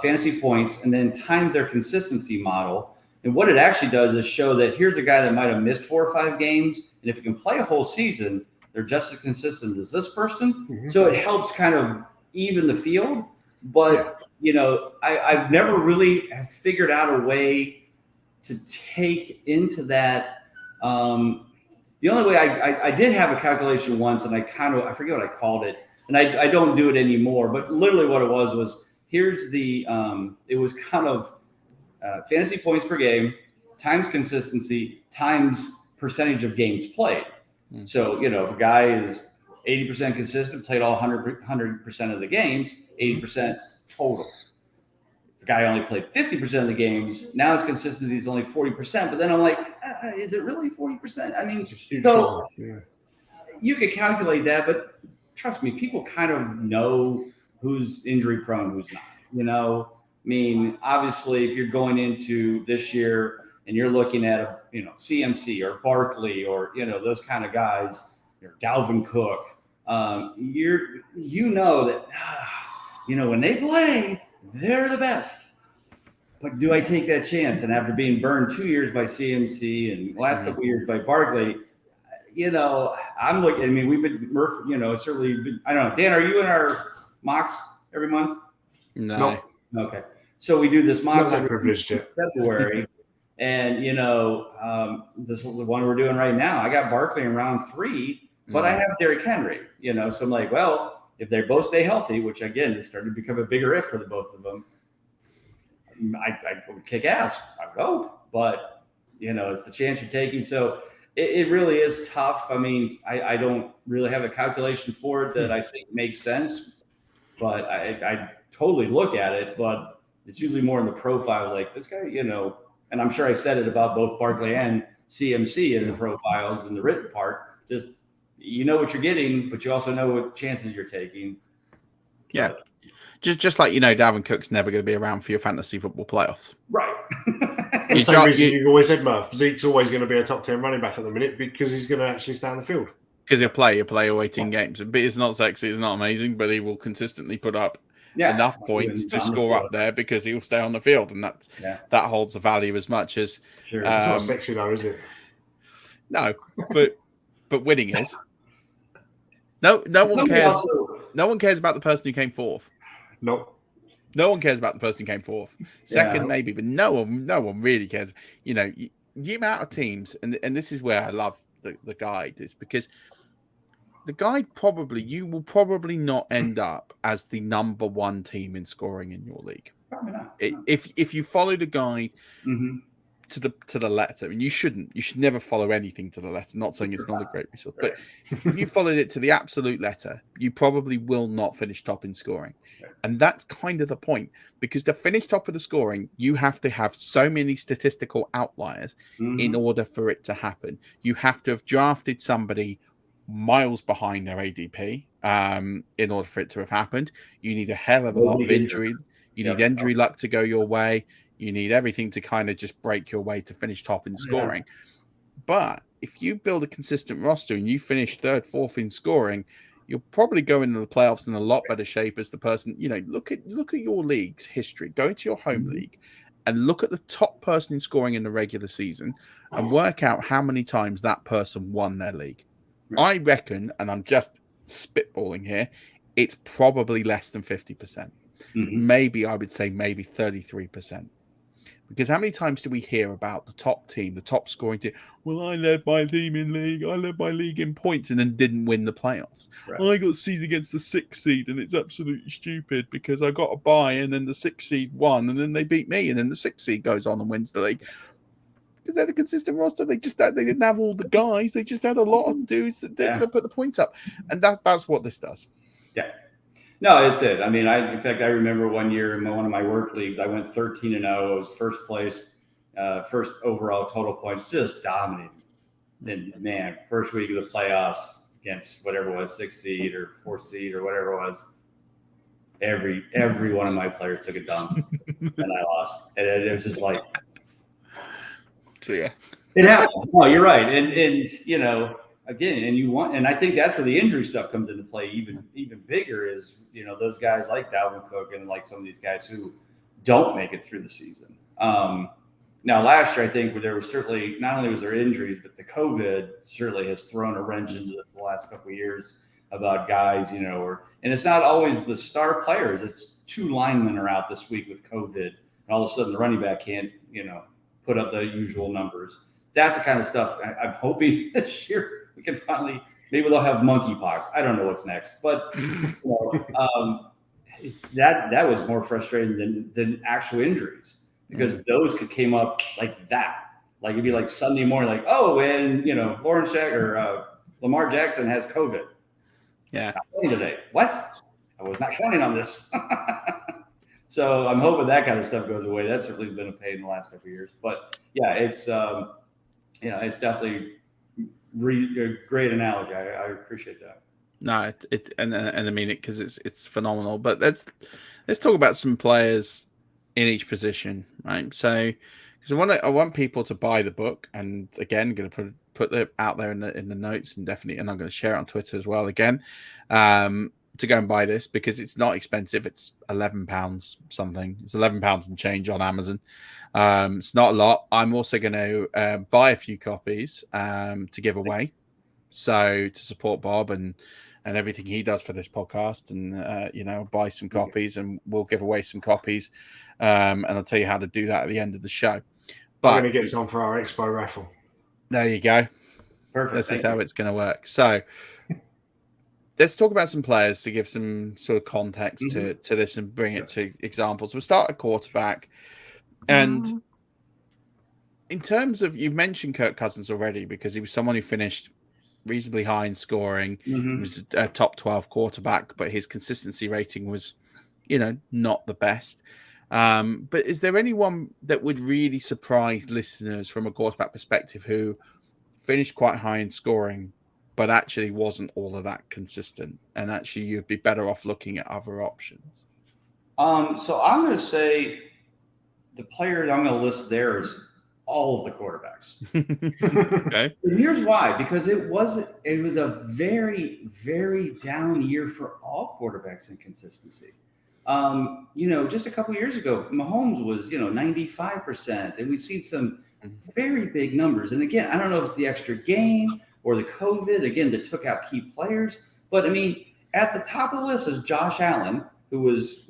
fantasy points and then times their consistency model. And what it actually does is show that here's a guy that might have missed 4 or 5 games, and if he can play a whole season, they're just as consistent as this person. So it helps kind of even the field. But I've never really figured out a way to take into that. The only way I did have a calculation once, and I forget what I called it, and I don't do it anymore. But literally what it was here's the it was kind of fantasy points per game times consistency times percentage of games played. So if a guy is 80% consistent, played all 100% of the games, 80% total. If a guy only played 50% of the games, now his consistency is only 40%. But then I'm like, is it really 40%? I mean, so you could calculate that, but trust me, people kind of know who's injury prone, who's not. I mean, obviously, if you're going into this year and you're looking at CMC or Barkley or those kind of guys, or Dalvin Cook, that when they play, they're the best. But do I take that chance? And after being burned 2 years by CMC and the last couple of years by Barkley, I'm looking. I mean, we've been Murph. Certainly. I don't know. Dan, are you in our mocks every month? No. Okay. So we do this mocks Not that every privileged yet. February, and this is the one we're doing right now. I got Barkley in round 3, but I have Derrick Henry. So I'm like, well, if they both stay healthy, which again is starting to become a bigger if for the both of them, I would kick ass. I would hope, but it's the chance you're taking. So it really is tough. I mean, I don't really have a calculation for it that I think makes sense, but I totally look at it. But it's usually more in the profile, like this guy, and I'm sure I said it about both Barkley and CMC in the profiles in the written part. Just what you're getting, but you also know what chances you're taking. Yeah. Just like Dalvin Cook's never going to be around for your fantasy football playoffs. Right. You've always said, Murph, Zeke's always going to be a top 10 running back at the minute because he's going to actually stay on the field. Because he'll play all 18 games. But it's not sexy, it's not amazing, but he will consistently put up enough points to score up there because he'll stay on the field. And that holds the value as much as... Sure. It's not sexy though, is it? No, but winning is. No one cares. No one cares about the person who came fourth. Nope. No one cares about the person who came fourth. Second, maybe, but no one really cares. The amount of teams, and this is where I love the guide, is because the guide you will probably not end up as the number 1 team in scoring in your league. Probably not. If you follow the guide to the letter, and you should never follow anything to the letter. Not saying it's not a great resource, but if you followed it to the absolute letter, you probably will not finish top in scoring. And that's kind of the point, because to finish top of the scoring, you have to have so many statistical outliers in order for it to happen. You have to have drafted somebody miles behind their ADP in order for it to have happened. You need a hell of a lot of injury. You need injury luck to go your way. You need everything to kind of just break your way to finish top in scoring. But if you build a consistent roster and you finish 3rd, 4th in scoring, you'll probably go into the playoffs in a lot better shape as the person. Look at your league's history. Go to your home league and look at the top person in scoring in the regular season and work out how many times that person won their league. I reckon, and I'm just spitballing here, it's probably less than 50%. Maybe I would say maybe 33%. Because how many times do we hear about the top team, the top scoring team? Well, I led my team in league. I led my league in points and then didn't win the playoffs. Right. I got seed against the 6th seed and it's absolutely stupid because I got a bye and then the 6th seed won and then they beat me and then the 6th seed goes on and wins the league. Because they're the consistent roster. They didn't have all the guys. They just had a lot of dudes that put the points up. And that's what this does. Yeah. No, it's it. I mean, in fact, I remember one year in one of my work leagues, I went 13-0. I was first place, first overall total points, just dominating. And man, first week of the playoffs against whatever it was, 6th seed or 4th seed or whatever it was, every one of my players took a dump and I lost. And it was just like, so yeah, it happened. No, you're right. And again, and I think that's where the injury stuff comes into play even bigger is, those guys like Dalvin Cook and like some of these guys who don't make it through the season. Now, last year, I think there was certainly, not only was there injuries, but the COVID certainly has thrown a wrench into this the last couple of years about guys, and it's not always the star players. It's 2 linemen are out this week with COVID, and all of a sudden the running back can't, put up the usual numbers. That's the kind of stuff I'm hoping this year we can finally, maybe they'll have monkeypox. I don't know what's next, but that was more frustrating than actual injuries because those came up like that. Like it'd be like Sunday morning, like, oh, and Lawrence Jack or Lamar Jackson has COVID. Yeah. Not playing today. What? I was not counting on this. So I'm hoping that kind of stuff goes away. That's certainly been a pain in the last couple of years. But yeah, it's it's definitely a great analogy. I appreciate that. No, and I mean it because it's phenomenal. But let's talk about some players in each position, right? So because I want people to buy the book, and again, going to put it out there in the notes, and definitely, and I'm going to share it on Twitter as well. Again, to go and buy this because it's not expensive. It's £11 something. It's £11 and change on Amazon. It's not a lot. I'm also going to buy a few copies to give away. So to support Bob and everything he does for this podcast, and buy some copies, and we'll give away some copies, and I'll tell you how to do that at the end of the show. But I'm going to get some for our Expo raffle. There you go. Perfect. This is how it's going to work. So let's talk about some players to give some sort of context to this and bring it to examples. We'll start at quarterback. And in terms of, you've mentioned Kirk Cousins already because he was someone who finished reasonably high in scoring. He was a top 12 quarterback, but his consistency rating was, not the best. But is there anyone that would really surprise listeners from a quarterback perspective who finished quite high in scoring, but actually wasn't all of that consistent, and actually you'd be better off looking at other options? So I'm going to say the player I'm going to list there is all of the quarterbacks. Okay. And here's why: because it was a very, very down year for all quarterbacks in consistency. Just a couple of years ago, Mahomes was 95%, and we've seen some very big numbers. And again, I don't know if it's the extra game or the COVID, again, that took out key players. But, I mean, at the top of the list is Josh Allen, who was,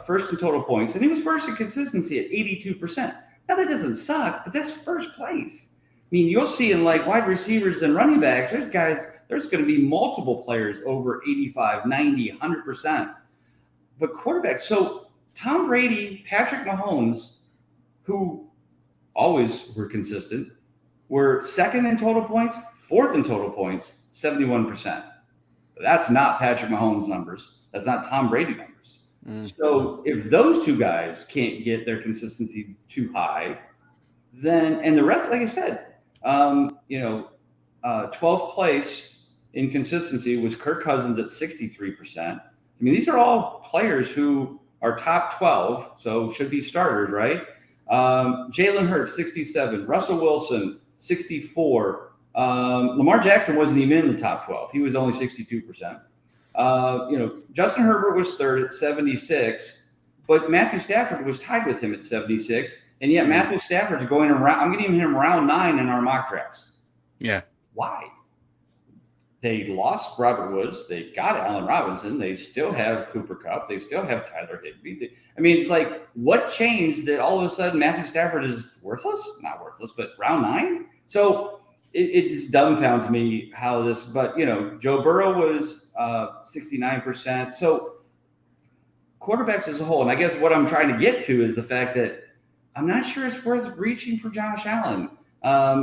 first in total points. And he was first in consistency at 82%. Now, that doesn't suck, but that's first place. I mean, you'll see in, wide receivers and running backs, there's going to be multiple players over 85, 90, 100%. But quarterbacks, so Tom Brady, Patrick Mahomes, who always were consistent, were second in total points, fourth in total points, 71%. But that's not Patrick Mahomes' numbers. That's not Tom Brady numbers. So if those two guys can't get their consistency too high, then, and the rest, like I said, 12th place in consistency was Kirk Cousins at 63%. I mean, these are all players who are top 12, so should be starters, right? Jalen Hurts, 67. Russell Wilson, 64. Lamar Jackson wasn't even in the top 12. He was only 62%. Justin Herbert was third at 76, but Matthew Stafford was tied with him at 76. And yet Matthew Stafford's going around. I'm getting him round 9 in our mock drafts. Yeah. Why? They lost Robert Woods. They got Allen Robinson. They still have Cooper Kupp. They still have Tyler Higby. It's like, what changed that all of a sudden Matthew Stafford is worthless? Not worthless, but round 9? So it just dumbfounds me how this, but, Joe Burrow was 69%. So quarterbacks as a whole, and I guess what I'm trying to get to is the fact that I'm not sure it's worth reaching for Josh Allen.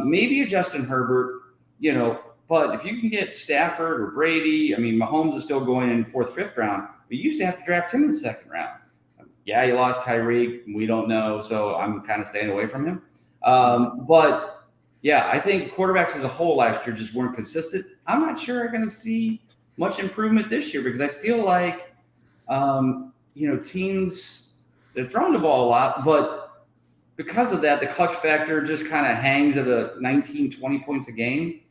Maybe a Justin Herbert, but if you can get Stafford or Brady, Mahomes is still going in 4th, 5th round. We used to have to draft him in the 2nd round. Yeah, you lost Tyreek. We don't know, so I'm kind of staying away from him. But, yeah, I think quarterbacks as a whole last year just weren't consistent. I'm not sure I'm going to see much improvement this year because I feel like, teams, they're throwing the ball a lot, but because of that, the clutch factor just kind of hangs at a 19, 20 points a game.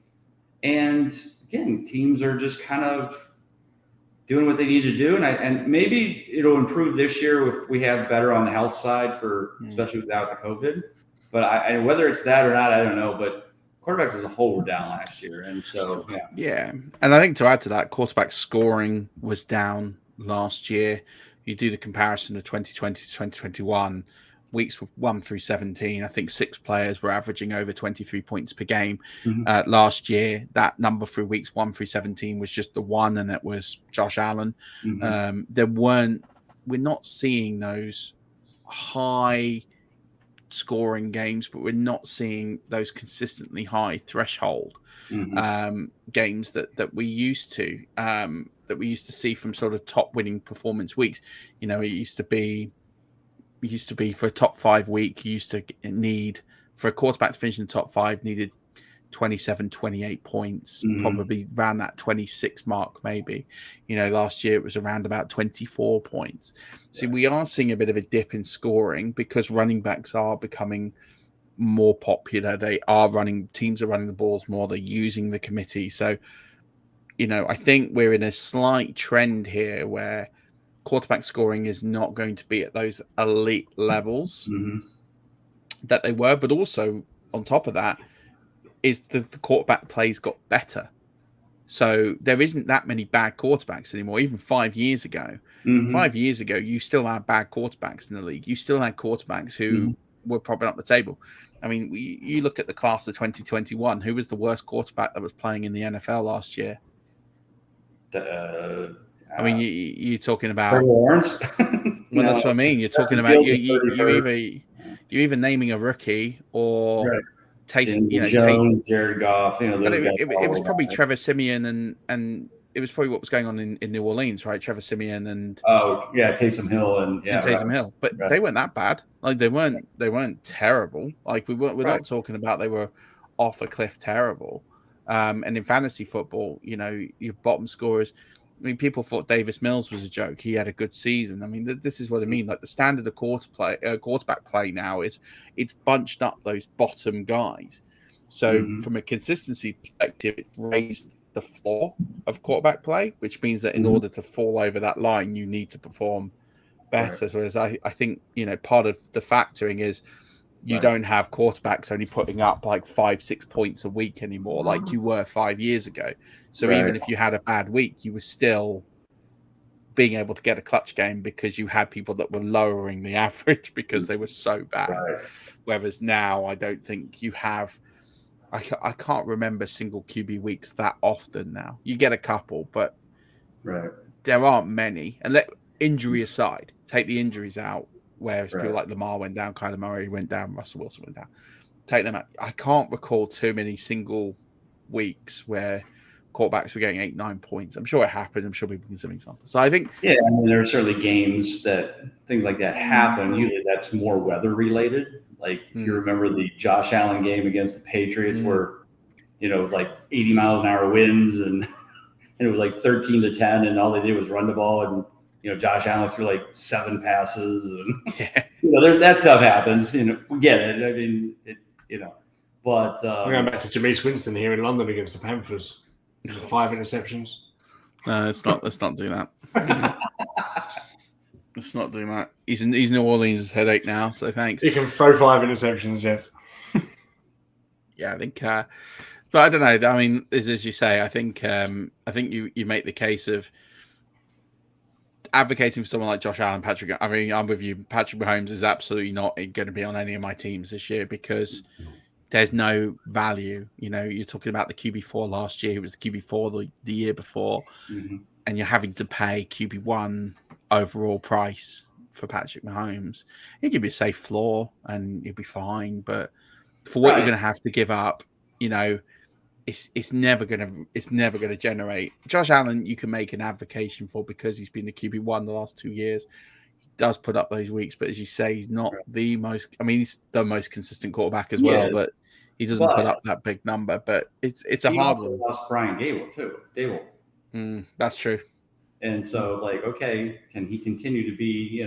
And again, teams are just kind of doing what they need to do. And maybe it'll improve this year if we have better on the health side especially without the COVID. But whether it's that or not, I don't know. But quarterbacks as a whole were down last year. And so, yeah. Yeah. And I think to add to that, quarterback scoring was down last year. You do the comparison of 2020 to 2021. Weeks 1 through 17, I think 6 players were averaging over 23 points per game. Last year, that number through weeks 1 through 17 was just the one, and it was Josh Allen. We're not seeing those high scoring games, but we're not seeing those consistently high threshold games that we used to see from sort of top winning performance weeks. It used to be for a top 5 week, you used to need, for a quarterback to finish in the top 5, needed 27, 28 points, probably around that 26 mark, maybe. Last year it was around about 24 points. So we are seeing a bit of a dip in scoring because running backs are becoming more popular. Teams are running the balls more. They're using the committee. So, I think we're in a slight trend here where quarterback scoring is not going to be at those elite levels that they were. But also, on top of that, is the quarterback plays got better. So there isn't that many bad quarterbacks anymore. Even 5 years ago, 5 years ago, you still had bad quarterbacks in the league. You still had quarterbacks who were propping up the table. I mean, you look at the class of 2021. Who was the worst quarterback that was playing in the NFL last year? I mean, you're talking about Lawrence. Well, that's what I mean. You're talking about you're either naming a rookie or Taysom, Jones, Jared Goff. But it was probably Trevor Siemian and it was probably what was going on in New Orleans, right? Trevor Siemian and Taysom Hill and Taysom Hill, but they weren't that bad. Like they weren't terrible. Like we're not talking about they were off a cliff terrible. And in fantasy football, your bottom scorers. I mean, people thought Davis Mills was a joke. He had a good season. I mean, this is what I mean. Like the standard of quarterback play now is it's bunched up those bottom guys. So from a consistency perspective, it's raised the floor of quarterback play, which means that in order to fall over that line, you need to perform better. So as I think, part of the factoring is you don't have quarterbacks only putting up like 5-6 points a week anymore, like you were 5 years ago. So even if you had a bad week, you were still being able to get a clutch game because you had people that were lowering the average because they were so bad. Whereas now, I don't think you have. I can't remember single QB weeks that often now. You get a couple, but there aren't many. And injury aside, take the injuries out, whereas people like Lamar went down, Kyler Murray went down, Russell Wilson went down. Take them out. I can't recall too many single weeks where quarterbacks were getting 8-9 points. I'm sure it happened. I'm sure people can give examples. So I think, there are certainly games that things like that happen. Usually, that's more weather related. Like if you remember the Josh Allen game against the Patriots, where it was like 80 miles an hour winds, and it was like 13-10, and all they did was run the ball, and Josh Allen threw like 7 passes, and there's that stuff happens. We get it. I mean, but we're going back to Jameis Winston here in London against the Panthers. 5 interceptions. No, let's not do that. Let's not do that. He's New Orleans' headache now, so thanks. You can throw 5 interceptions, Yeah, I think. But I don't know. I mean, as you say, I think you make the case of advocating for someone like Josh Allen, Patrick. I mean, I'm with you. Patrick Mahomes is absolutely not going to be on any of my teams this year because there's no value. You're talking about the QB4 last year. It was the QB4 the year before, and you're having to pay QB1 overall price for Patrick Mahomes. He'll give you a safe floor, and you'll be fine. But for what you're going to have to give up, it's never going to generate. Josh Allen, you can make an advocacy for because he's been the QB1 the last 2 years. He does put up those weeks, but as you say, he's not the most. I mean, he's the most consistent quarterback as well, but he doesn't put up that big number. But it's a hard one. He also lost Brian Dable. That's true. And so, okay, can he continue to be,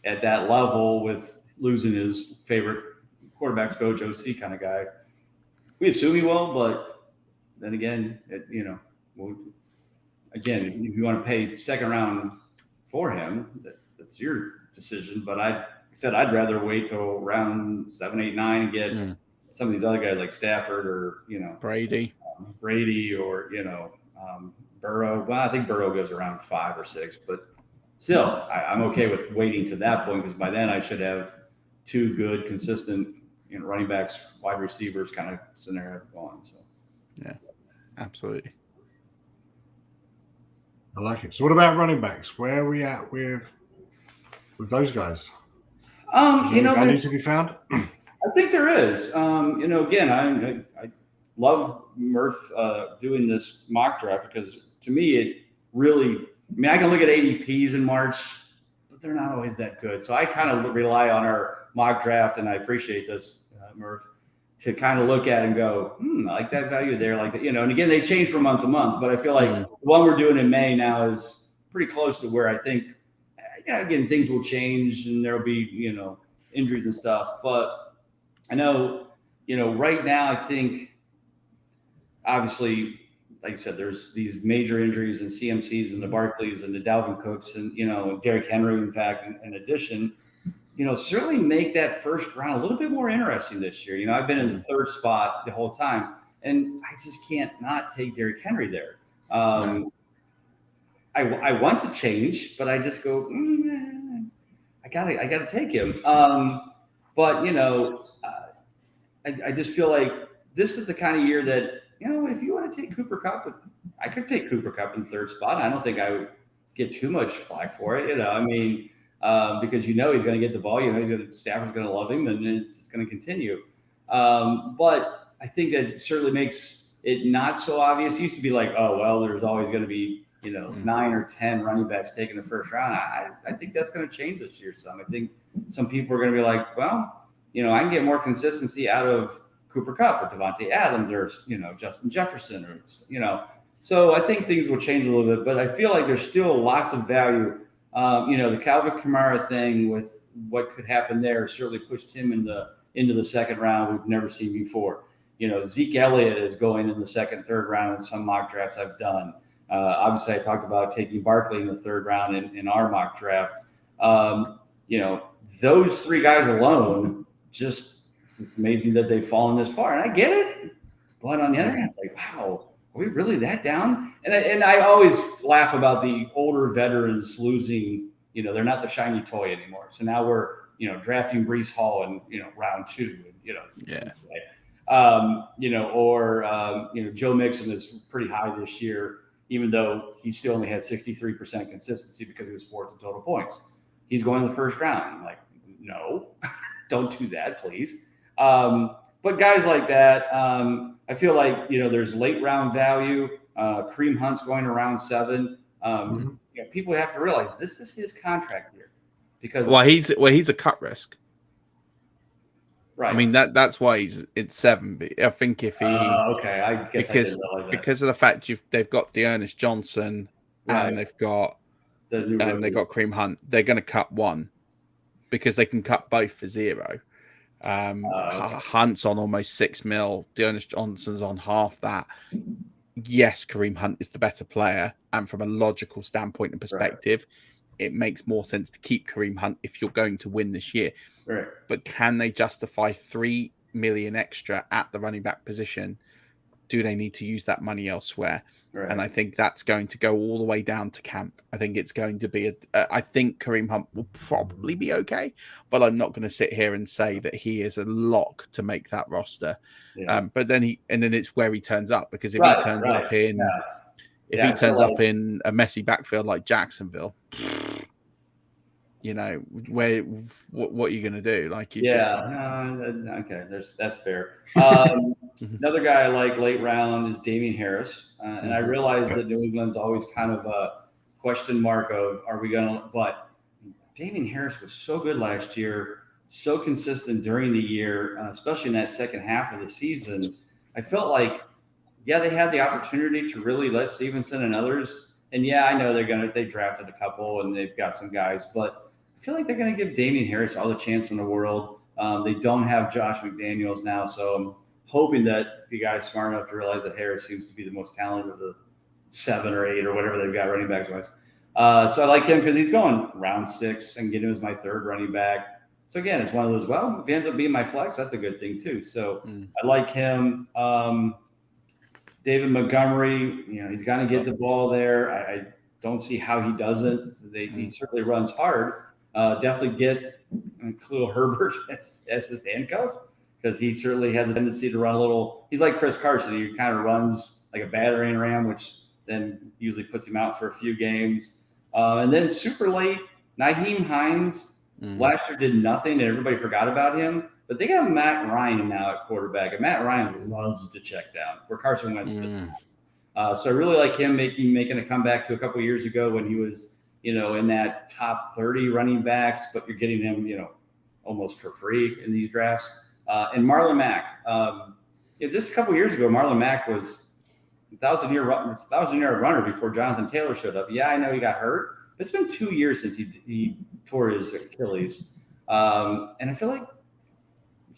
at that level with losing his favorite quarterback's coach, OC kind of guy? We assume he will, but then again, if you want to pay second round for him, that's your decision. But I'd rather wait till round 7, 8, 9 and get some of these other guys like Stafford or Brady or Burrow. Well, I think Burrow goes around 5 or 6, but still, I'm okay with waiting to that point because by then I should have 2 good, consistent, running backs, wide receivers kind of scenario going. So, yeah, absolutely. I like it. So, what about running backs? Where are we at with those guys? Value to be found. I think there is. Again, I love Murph doing this mock draft because to me it really. I mean, I can look at ADPs in March, but they're not always that good. So I kind of rely on our mock draft, and I appreciate this, Murph, to kind of look at and go, I like that value there. And again, they change from month to month, but I feel like the one we're doing in May now is pretty close to where I think, again, things will change and there'll be, injuries and stuff. But I know, right now, I think, obviously, like I said, there's these major injuries and CMCs and the Barkleys and the Dalvin Cooks and, Derrick Henry, in fact, in addition. certainly make that first round a little bit more interesting this year. I've been in the third spot the whole time, and I just can't not take Derrick Henry there. No. I want to change, but I just go, I gotta take him. But I just feel like this is the kind of year that, if you want to take Cooper Kupp, I could take Cooper Kupp in third spot. I don't think I would get too much flack for it. Because he's going to get the ball. Stafford's going to love him, and it's going to continue. But I think that certainly makes it not so obvious. It used to be like, oh well, there's always going to be 9 or 10 running backs taken the first round. I think that's going to change this year some. I think some people are going to be like, well, I can get more consistency out of Cooper Kupp or Devontae Adams or Justin Jefferson or So I think things will change a little bit, but I feel like there's still lots of value. The Calvin Kamara thing with what could happen there certainly pushed him into the second round we've never seen before. Zeke Elliott is going in the second, third round in some mock drafts I've done. Obviously, I talked about taking Barkley in the third round in our mock draft. Those three guys alone, just amazing that they've fallen this far. And I get it. But on the other hand, it's like, wow, are we really that down? And I always laugh about the older veterans losing, they're not the shiny toy anymore. So now we're, drafting Breece Hall in, round 2, Yeah. Joe Mixon is pretty high this year, even though he still only had 63% consistency because he was fourth in total points. He's going in the first round. I'm like, no, don't do that, please. But guys like that, I feel like, there's late round value. Kareem Hunt's going to round 7. People have to realize this is his contract year because he's a cut risk. Right. I mean that's why it's 7. But I think if he okay, I guess I didn't realize that. Because of the fact they've got Dearness Johnson and they've got they got Kareem Hunt, they're going to cut one because they can cut both for 0. Hunt's on almost $6 million. Dearness Johnson's on half that. Yes, Kareem Hunt is the better player, and from a logical standpoint and perspective, it makes more sense to keep Kareem Hunt if you're going to win this year. Right. But can they justify $3 million extra at the running back position? Do they need to use that money elsewhere? Right. And I think that's going to go all the way down to camp. I think it's going to be I think Kareem Hunt will probably be okay, but I'm not going to sit here and say that he is a lock to make that roster. Yeah. But then it's where he turns up, because if he turns up in he turns up in a messy backfield like Jacksonville, what are you going to do? Okay, that's fair. Another guy I like late round is Damien Harris, and I realize that New England's always kind of a question mark of are we going to? But Damien Harris was so good last year, so consistent during the year, especially in that second half of the season. I felt like, they had the opportunity to really let Stevenson and others, and I know they drafted a couple and they've got some guys, but I feel like they're going to give Damien Harris all the chance in the world. They don't have Josh McDaniels now, so I'm hoping that the guy's smart enough to realize that Harris seems to be the most talented of the 7 or 8 or whatever they've got running backs wise. So I like him because he's going round 6 and get him as my third running back. So again, it's one of those, well, if he ends up being my flex, that's a good thing too. So I like him. David Montgomery, he's going to get the ball there. I don't see how he doesn't. He certainly runs hard. Definitely get Khalil Herbert as his handcuff, because he certainly has a tendency to run a little. He's like Chris Carson. He kind of runs like a battering ram, which then usually puts him out for a few games. And then super late, Nyheim Hines last year did nothing, and everybody forgot about him. But they got Matt Ryan now at quarterback, and Matt Ryan loves to check down, where Carson Wentz did. So I really like him making a comeback to a couple of years ago when he was, in that top 30 running backs, but you're getting him, almost for free in these drafts. And Marlon Mack, just a couple of years ago, Marlon Mack was 1,000-yard runner before Jonathan Taylor showed up. Yeah, I know he got hurt, but it's been 2 years since he tore his Achilles. And I feel like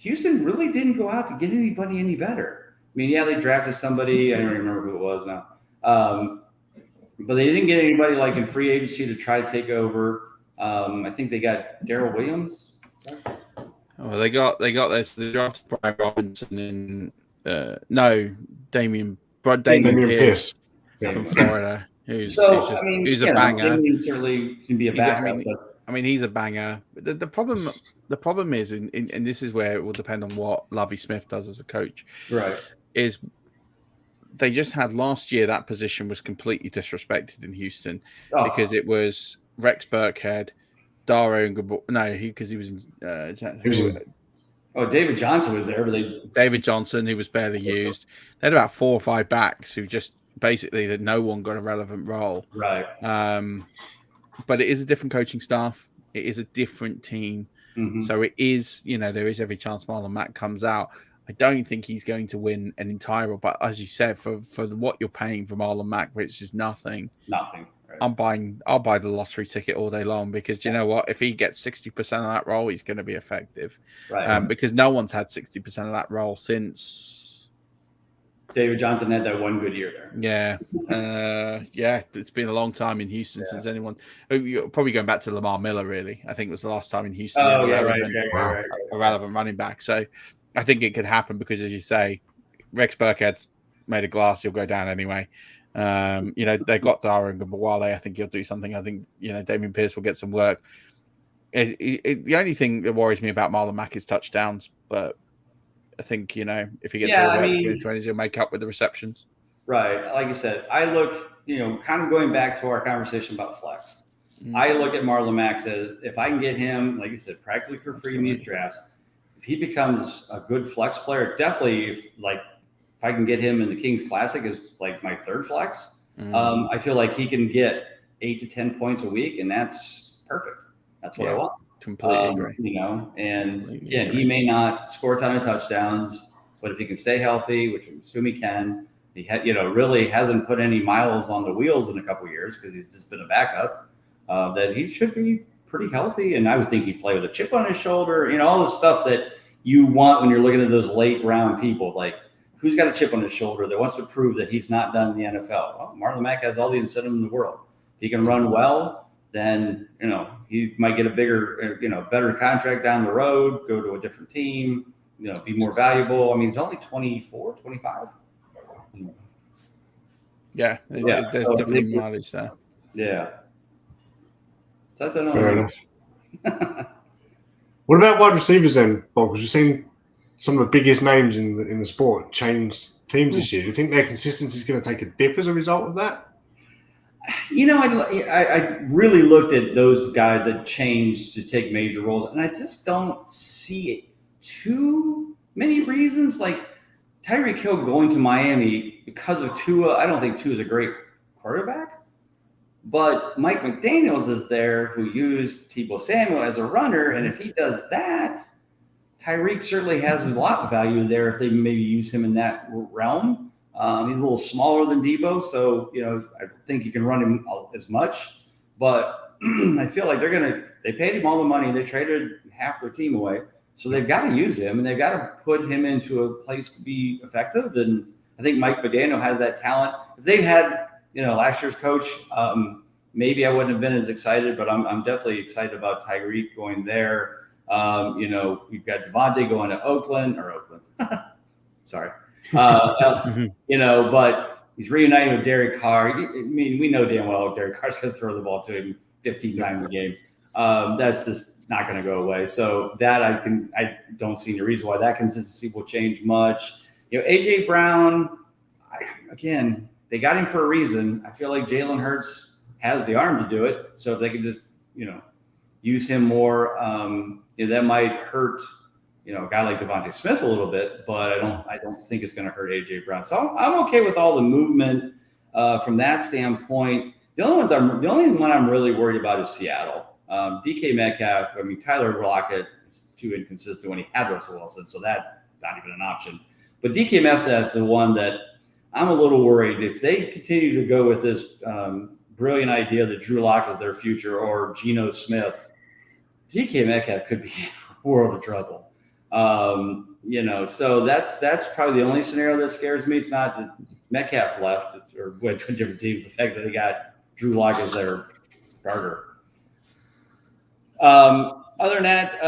Houston really didn't go out to get anybody any better. I mean, they drafted somebody. I don't remember who it was now. But they didn't get anybody like in free agency to try to take over. I think they got Darrell Williams Well, they got this. They drafted Brian Robinson and Damien Pierce from Florida, who's a banger. Damien certainly can be a backup. He's a banger. The problem is, and this is where it will depend on what Lovie Smith does as a coach. Right. Is they just had last year that position was completely disrespected in Houston because it was Rex Burkhead, Daro, and because he was in. David Johnson was there, David Johnson, who was barely used. They had about 4 or 5 backs who just basically that no one got a relevant role. Right. But it is a different coaching staff. It is a different team. Mm-hmm. So it is, there is every chance Marlon Mack comes out. I don't think he's going to win an entire, but as you said, for what you're paying for Marlon Mack, which is nothing. Nothing. Right. I'll buy the lottery ticket all day long because you know what? If he gets 60% of that role, he's going to be effective. Right. Because no one's had 60% of that role since David Johnson had that one good year there. Yeah. It's been a long time in Houston since anyone. You're probably going back to Lamar Miller, really. I think it was the last time in Houston. A relevant running back. So I think it could happen because, as you say, Rex Burkhead's made of glass. He'll go down anyway. They got Dara and Gabawale. I think he'll do something. I think, Damien Pierce will get some work. The only thing that worries me about Marlon Mack is touchdowns, but I think, if he gets all the way between the 20s, he'll make up with the receptions. Right. Like you said, I look, kind of going back to our conversation about flex. I look at Marlon Mack as if I can get him, like you said, practically for free in these drafts, if he becomes a good flex player, definitely if I can get him in the Kings Classic as like my third flex, I feel like he can get 8 to 10 points a week, and that's perfect. That's what I want. Completely agree. And again, he may not score a ton of touchdowns, but if he can stay healthy, which I assume he can, he really hasn't put any miles on the wheels in a couple of years because he's just been a backup. That he should be pretty healthy, and I would think he'd play with a chip on his shoulder. All the stuff that you want when you're looking at those late round people, like. Who's got a chip on his shoulder that wants to prove that he's not done in the NFL? Well, Marlon Mack has all the incentive in the world. If he can run well, then, he might get a bigger, better contract down the road, go to a different team, be more valuable. He's only 24, 25. Yeah. There's definitely mileage there. Yeah. So that's fair enough. What about wide receivers then, Bob? Because you've seen some of the biggest names in the sport change teams this year. Do you think their consistency is going to take a dip as a result of that? I really looked at those guys that changed to take major roles, and I just don't see too many reasons. Like Tyreek Hill going to Miami because of Tua. I don't think Tua is a great quarterback, but Mike McDaniels is there who used Tebow Samuel as a runner, and if he does that, Tyreek certainly has a lot of value there if they maybe use him in that realm. He's a little smaller than Debo, so I think you can run him as much. But I feel like they paid him all the money. They traded half their team away, so they've got to use him and they've got to put him into a place to be effective. And I think Mike McDaniel has that talent. If they had last year's coach, maybe I wouldn't have been as excited. But I'm definitely excited about Tyreek going there. We've got Devontae going to Oakland. Sorry. But he's reuniting with Derek Carr. We know damn well Derek Carr's going to throw the ball to him 15 times a game. That's just not going to go away. So that I don't see any reason why that consistency will change much. AJ Brown, they got him for a reason. I feel like Jalen Hurts has the arm to do it. So if they could just, use him more, that might hurt, a guy like Devontae Smith a little bit, but I don't think it's going to hurt AJ Brown. So I'm okay with all the movement from that standpoint. The only one I'm really worried about is Seattle. DK Metcalf. Tyler Lockett is too inconsistent when he had Russell Wilson, so that's not even an option. But DK Metcalf is the one that I'm a little worried if they continue to go with this brilliant idea that Drew Lock is their future or Geno Smith. DK Metcalf could be in a world of trouble. So that's probably the only scenario that scares me. It's not that Metcalf left or went to different teams. The fact that they got Drew Lock as their starter. Other than that,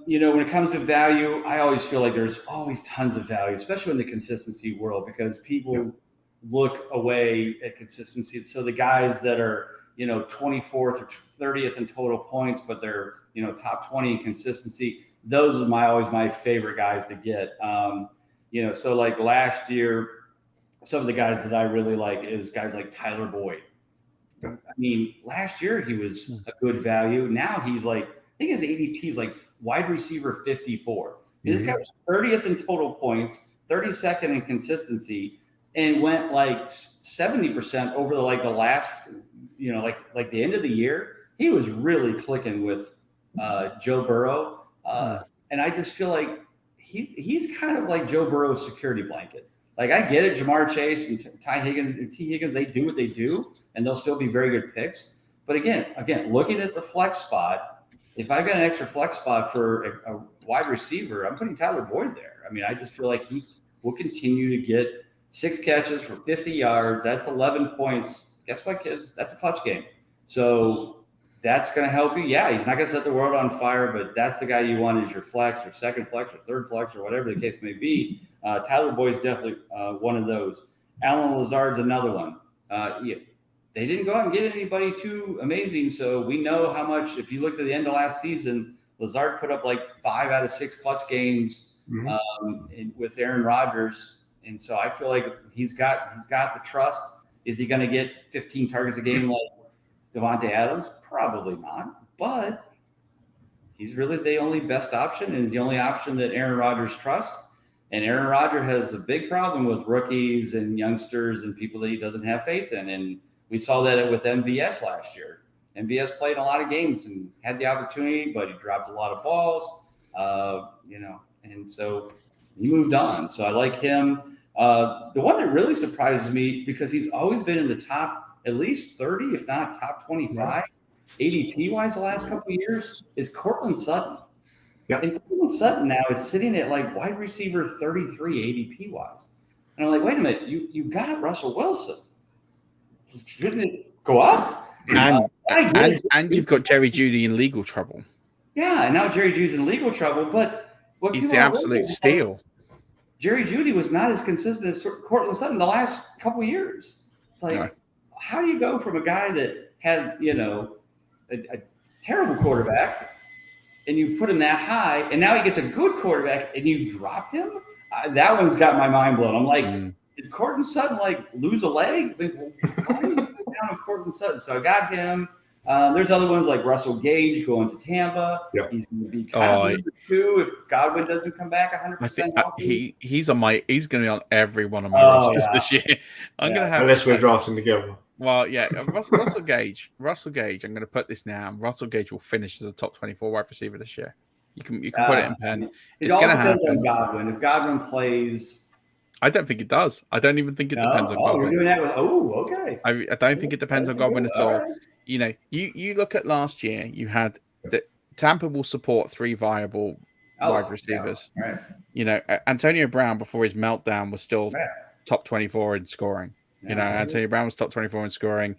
when it comes to value, I always feel like there's always tons of value, especially in the consistency world, because people look away at consistency. So the guys that are, 24th or 30th in total points, but they're, top 20 in consistency, those are always my favorite guys to get. So like last year, some of the guys that I really like is guys like Tyler Boyd. I mean, last year he was a good value. Now he's like, I think his ADP is like wide receiver 54. This guy was 30th in total points, 32nd in consistency, and went like 70% over the last, like the end of the year. He was really clicking with Joe Burrow, and I just feel like he's kind of like Joe Burrow's security blanket. Like, I get it, Jamar Chase and T. Higgins, they do what they do, and they'll still be very good picks. But again, looking at the flex spot, if I've got an extra flex spot for a wide receiver, I'm putting Tyler Boyd there. I mean, I just feel like he will continue to get 6 catches for 50 yards. That's 11 points. Guess what, kids? That's a clutch game. So that's going to help you. Yeah, he's not going to set the world on fire, but that's the guy you want as your flex, or second flex, or third flex, or whatever the case may be. Tyler Boyd's definitely one of those. Alan Lazard's another one. They didn't go out and get anybody too amazing, so we know how much. If you looked at the end of last season, Lazard put up like 5 out of 6 clutch games with Aaron Rodgers, and so I feel like he's got the trust. Is he going to get 15 targets a game like Devontae Adams? Probably not, but he's really the only best option, and the only option that Aaron Rodgers trusts. And Aaron Rodgers has a big problem with rookies and youngsters and people that he doesn't have faith in. And we saw that with MVS last year. MVS played a lot of games and had the opportunity, but he dropped a lot of balls, and so he moved on. So I like him. The one that really surprises me, because he's always been in the top at least 30, if not top 25, ADP-wise the last couple of years, is Courtland Sutton. Yep. And Courtland Sutton now is sitting at like wide receiver 33 ADP-wise. And I'm like, wait a minute, you got Russell Wilson. Shouldn't it go up? And you've got Jerry Jeudy in legal trouble. Yeah, and now Jerry Jeudy's in legal trouble, but he's the absolute steal. Jerry Jeudy was not as consistent as Courtland Sutton the last couple of years. It's like, how do you go from a guy that had, a terrible quarterback, and you put him that high, and now he gets a good quarterback, and you drop him? That one's got my mind blown. I'm like, did Courtland Sutton lose a leg? Why are you down on Courtland Sutton? So I got him. There's other ones like Russell Gage going to Tampa. Yep. He's going to be kind of number 2 if Godwin doesn't come back 100% healthy. He's going to be on every one of my rosters this year. I'm going to have, unless we're drafting together. Well, yeah, Russell Gage. I'm going to put this now. Russell Gage will finish as a top 24 wide receiver this year. You can put it in pen. It's going to happen. On Godwin. If Godwin plays, I don't think it does. I don't even think it depends on Godwin. You're doing that with okay. I don't think it depends on Godwin at all. Right. You look at last year. You had that Tampa will support 3 viable wide receivers. Yeah, right. Antonio Brown before his meltdown was still top 24 in scoring. Antonio Brown was top 24 in scoring.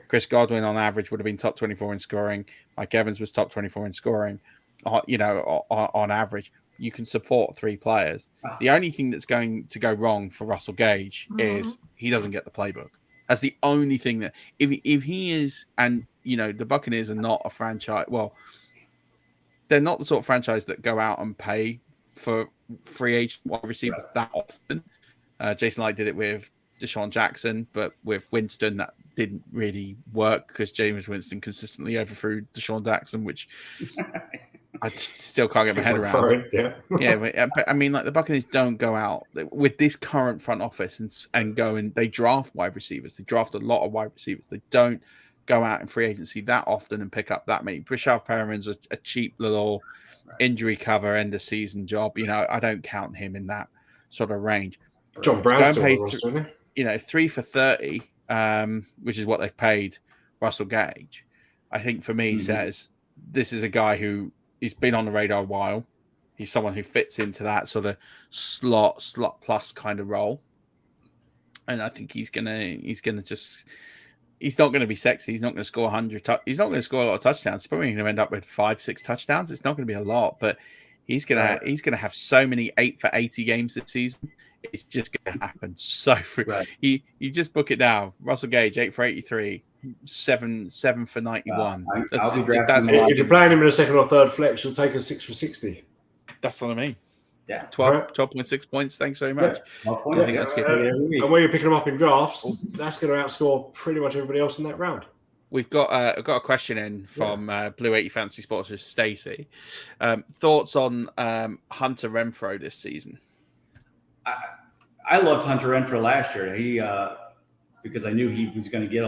Chris Godwin on average would have been top 24 in scoring. Mike Evans was top 24 in scoring. On average, you can support 3 players. The only thing that's going to go wrong for Russell Gage is he doesn't get the playbook. That's the only thing that if he is, and the Buccaneers are not a franchise. Well, they're not the sort of franchise that go out and pay for free agent wide receivers that often. Jason Light did it with Deshaun Jackson, but with Winston that didn't really work because Jameis Winston consistently overthrew Deshaun Jackson, which I still can't get my head around. But I mean, the Buccaneers don't go out with this current front office and go and they draft wide receivers. They draft a lot of wide receivers. They don't go out in free agency that often and pick up that many. Brashad Perriman's a cheap little injury cover end of season job. I don't count him in that sort of range. John Brown's still 3 for 30, which is what they've paid Russell Gage. I think for me says this is a guy who he's been on the radar a while. He's someone who fits into that sort of slot plus kind of role, and I think he's gonna just he's not going to be sexy. He's not going to score 100. He's not going to score a lot of touchdowns. He's probably going to end up with 5-6 touchdowns. It's not going to be a lot, but he's going to have so many 8 for 80 games this season. It's just going to happen so free. Right. You just book it down. Russell Gage, 8 for 83, 7 for 91. If you're playing him in a second or third flex, you'll take a 6 for 60. That's what I mean. Yeah, 12.6 points. Thanks very much. Yeah. I think that's good. And when you're picking them up in drafts, that's going to outscore pretty much everybody else in that round. We've got a question in from Blue 80 Fantasy Sports with Stacey. Thoughts on Hunter Renfrow this season? I loved Hunter Renfrow last year. He because I knew he was going to get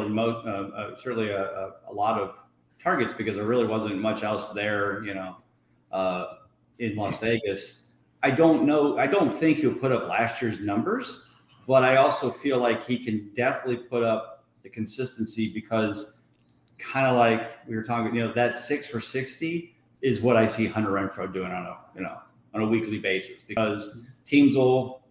certainly a lot of targets because there really wasn't much else there, in Las Vegas. I don't know. I don't think he'll put up last year's numbers, but I also feel like he can definitely put up the consistency because kind of like we were talking, that 6 for 60 is what I see Hunter Renfrow doing on a weekly basis because teams will,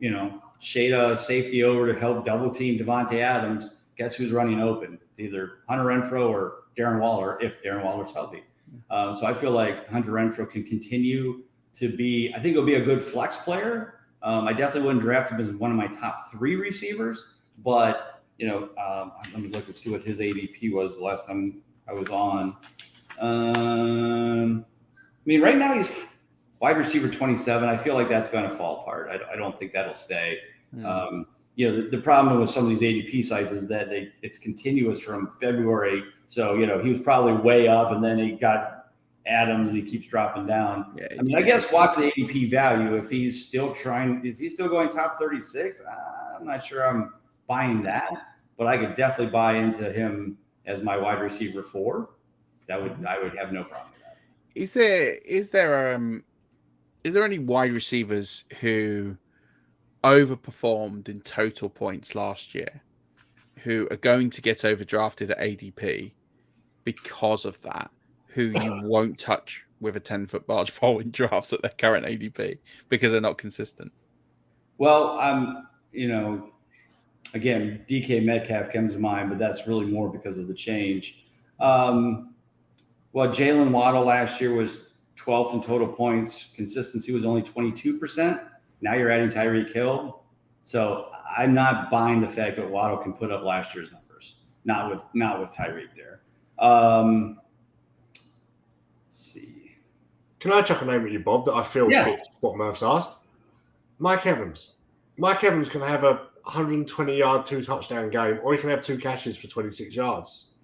shade a safety over to help double team Devontae Adams. Guess who's running open? It's either Hunter Renfrow or Darren Waller if Darren Waller's healthy. So I feel like Hunter Renfrow can continue to be, I think he'll be a good flex player. I definitely wouldn't draft him as one of my top 3 receivers, but, let me look and see what his ADP was the last time I was on. Right now he's wide receiver 27. I feel like that's going to fall apart. I don't think that'll stay. The problem with some of these ADP sites is that it's continuous from February. So, he was probably way up and then he got Adams and he keeps dropping down. Yeah, I guess watch the ADP value. If he's still going top 36, I'm not sure I'm buying that, but I could definitely buy into him as my wide receiver 4. I would have no problem with that. Is there any wide receivers who overperformed in total points last year who are going to get overdrafted at ADP because of that, who you won't touch with a 10-foot barge pole in drafts at their current ADP because they're not consistent? Well, again, DK Metcalf comes to mind, but that's really more because of the change. Jalen Waddle last year was 12th in total points. Consistency was only 22%. Now you're adding Tyreek Hill. So I'm not buying the fact that Waddle can put up last year's numbers. Not with Tyreek there. Let's see. Can I chuck a name at you, Bob, that I feel fits what Murph's asked? Mike Evans. Mike Evans can have a 120-yard, 2-touchdown game, or he can have 2 catches for 26 yards.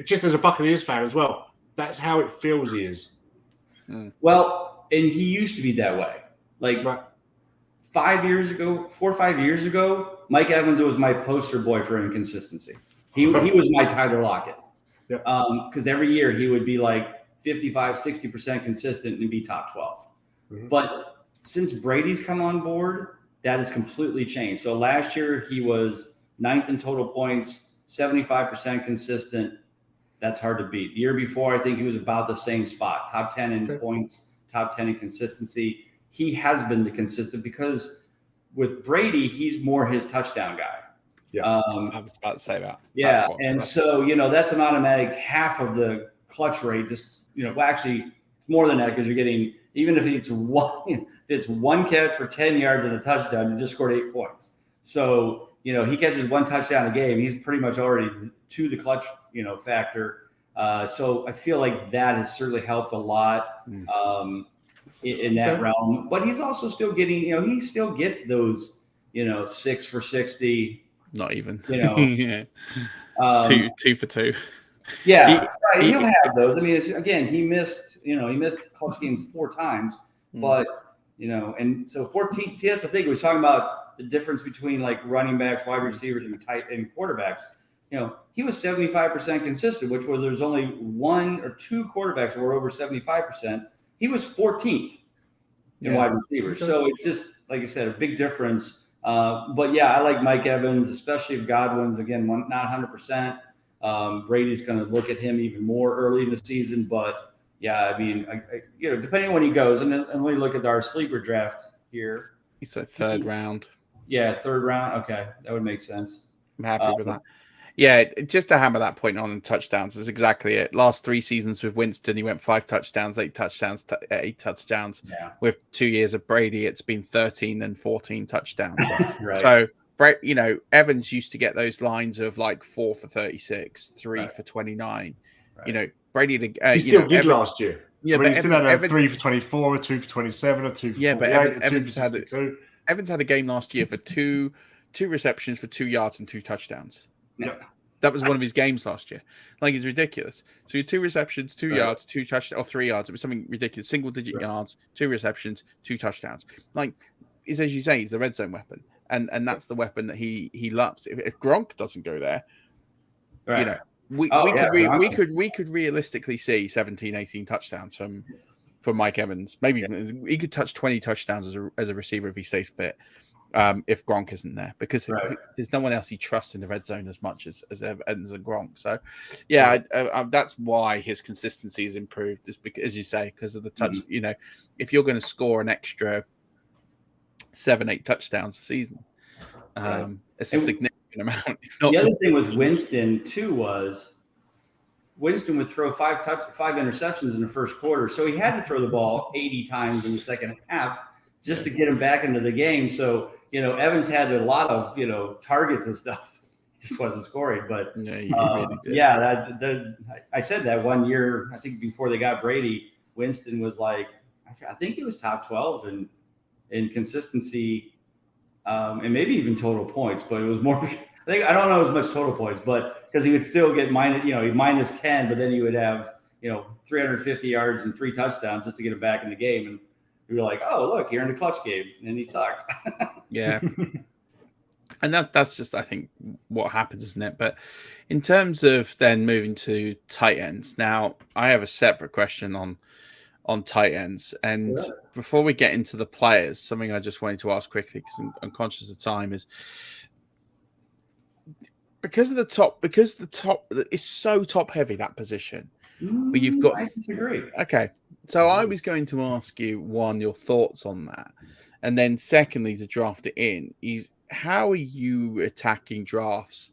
Just as a Buccaneers fan as well, that's how it feels he is. Well, and he used to be that way. 4 or 5 years ago, Mike Evans was my poster boy for inconsistency. He was my Tyler Lockett. Because every year he would be like 55, 60% consistent and be top 12. Mm-hmm. But since Brady's come on board, that has completely changed. So last year he was 9th in total points, 75% consistent. That's hard to beat. The year before, I think he was about the same spot, top 10 in points, top 10 in consistency. He has been the consistent because with Brady, he's more his touchdown guy. Yeah, I was about to say that. Yeah, so that's an automatic half of the clutch rate. Just actually, it's more than that because you're getting, even if it's one catch for 10 yards and a touchdown, you just scored 8 points. So he catches 1 touchdown a game, he's pretty much already to the clutch factor. So I feel like that has certainly helped a lot in that realm. But he's also still getting, he still gets those 6 for 60. Not even. 2 for 2. Yeah, he'll have those. He missed clutch games 4 times, but and so 14. See, that's the thing. We was talking about the difference between like running backs, wide receivers, and quarterbacks. He was 75% consistent, which was there's only 1 or 2 quarterbacks that were over 75%. He was 14th in wide receivers. So it's just like I said, a big difference. But I like Mike Evans, especially if Godwin's again not 100%. Brady's going to look at him even more early in the season, but depending on when he goes, and when we look at our sleeper draft here, he said 3rd round. Yeah, 3rd round. Okay, that would make sense. I'm happy with that. Yeah, just to hammer that point on touchdowns is exactly it. Last 3 seasons with Winston, he went 5 touchdowns, 8 touchdowns, 8 touchdowns. Yeah. With 2 years of Brady, it's been 13 and 14 touchdowns. Right. So, Evans used to get those lines of like 4 for 36, 3 for 29. Right. Brady. He still did last year. Yeah, but he still had Evans, 3 for 24, a 2 for 27, a 2 for 48, a 2 for 62. Evans had a game last year for two receptions for 2 yards and 2 touchdowns. Yeah. That was one of his games last year. Like, it's ridiculous. So you had 2 receptions, 2 yards, 2 touchdowns, or 3 yards. It was something ridiculous. Single-digit yards, 2 receptions, 2 touchdowns. Like, it's, as you say, he's the red zone weapon, and that's the weapon that he loves. If Gronk doesn't go there, we could realistically see 17, 18 touchdowns from Mike Evans. Maybe he could touch 20 touchdowns as a receiver if he stays fit. If Gronk isn't there, because there's no one else he trusts in the red zone as much as Evans and Gronk. So, that's why his consistency has improved. Is because, as you say, because of the touch. If you're going to score an extra 7-8 touchdowns a season, it's a significant amount. It's not. The other thing with Winston too was Winston would throw 5 interceptions in the first quarter, so he had to throw the ball 80 times in the second half just to get him back into the game. So. Evans had a lot of, targets and stuff. He just wasn't scoring. But he really did. I said that one year, I think before they got Brady, Winston was like, I think he was top 12 in consistency and maybe even total points. But it was more, I don't know as much total points, but because he would still get minus 10, but then he would have, 350 yards and 3 touchdowns just to get him back in the game. And we were like, oh, look, you're in a clutch game. And he sucked. Yeah. And that's just, I think, what happens, isn't it? But in terms of then moving to tight ends, now I have a separate question on tight ends. And before we get into the players, something I just wanted to ask quickly, because I'm conscious of time, is because the top is so top heavy, that position. But you've got. I disagree. Okay. So I was going to ask you, one, your thoughts on that. And then secondly, to draft it in, is how are you attacking drafts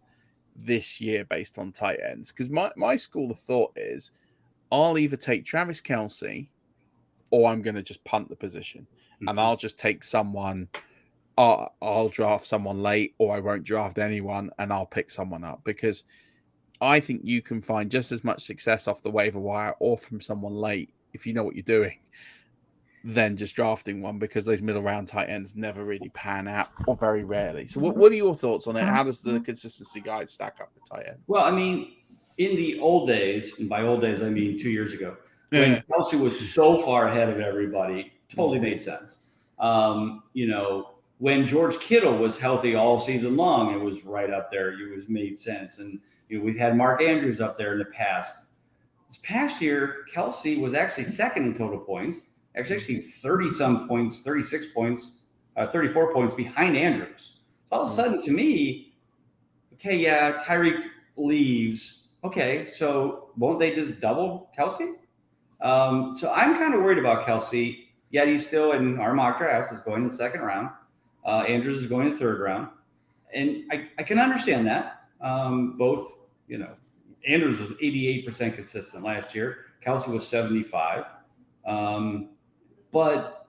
this year based on tight ends? Because my school of thought is I'll either take Travis Kelce or I'm going to just punt the position. Mm-hmm. And I'll just take someone, I'll draft someone late, or I won't draft anyone and I'll pick someone up, because I think you can find just as much success off the waiver wire or from someone late if you know what you're doing than just drafting one, because those middle round tight ends never really pan out, or very rarely. So what are your thoughts on it? How does the consistency guide stack up with tight ends? Well, I mean, in the old days, and by old days, I mean 2 years ago, when Kelce was so far ahead of everybody, totally made sense. When George Kittle was healthy all season long, it was right up there. It was made sense. And we've had Mark Andrews up there in the past. This past year, Kelce was actually second in total points. Actually 30-some points, 36 points, 34 points behind Andrews. All of a sudden, to me, Tyreek leaves. Okay, so won't they just double Kelce? So I'm kind of worried about Kelce. Yet he's still in our mock drafts, is going to the second round. Andrews is going to the third round. And I can understand that. Both, Andrews was 88% consistent last year. Kelce was 75. But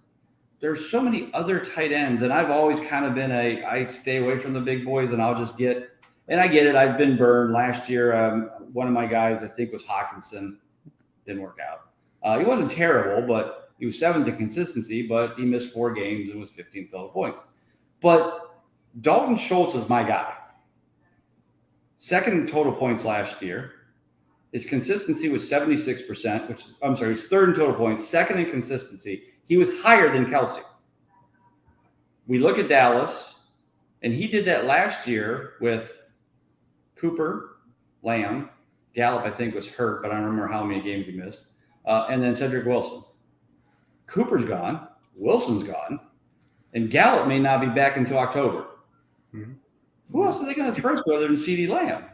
there's so many other tight ends, and I've always kind of been I stay away from the big boys, and I'll just get – and I get it. I've been burned. Last year, one of my guys, I think, was Hawkinson. Didn't work out. He wasn't terrible, but he was 7th in consistency, but he missed 4 games and was 15 total points. But Dalton Schultz is my guy. 2nd in total points last year. His consistency was 76%, he's 3rd in total points, 2nd in consistency. He was higher than Kelce. We look at Dallas, and he did that last year with Cooper, Lamb, Gallup, I think, was hurt, but I don't remember how many games he missed, and then Cedric Wilson. Cooper's gone, Wilson's gone, and Gallup may not be back until October. Mm-hmm. Who else are they going to throw to other than CeeDee Lamb?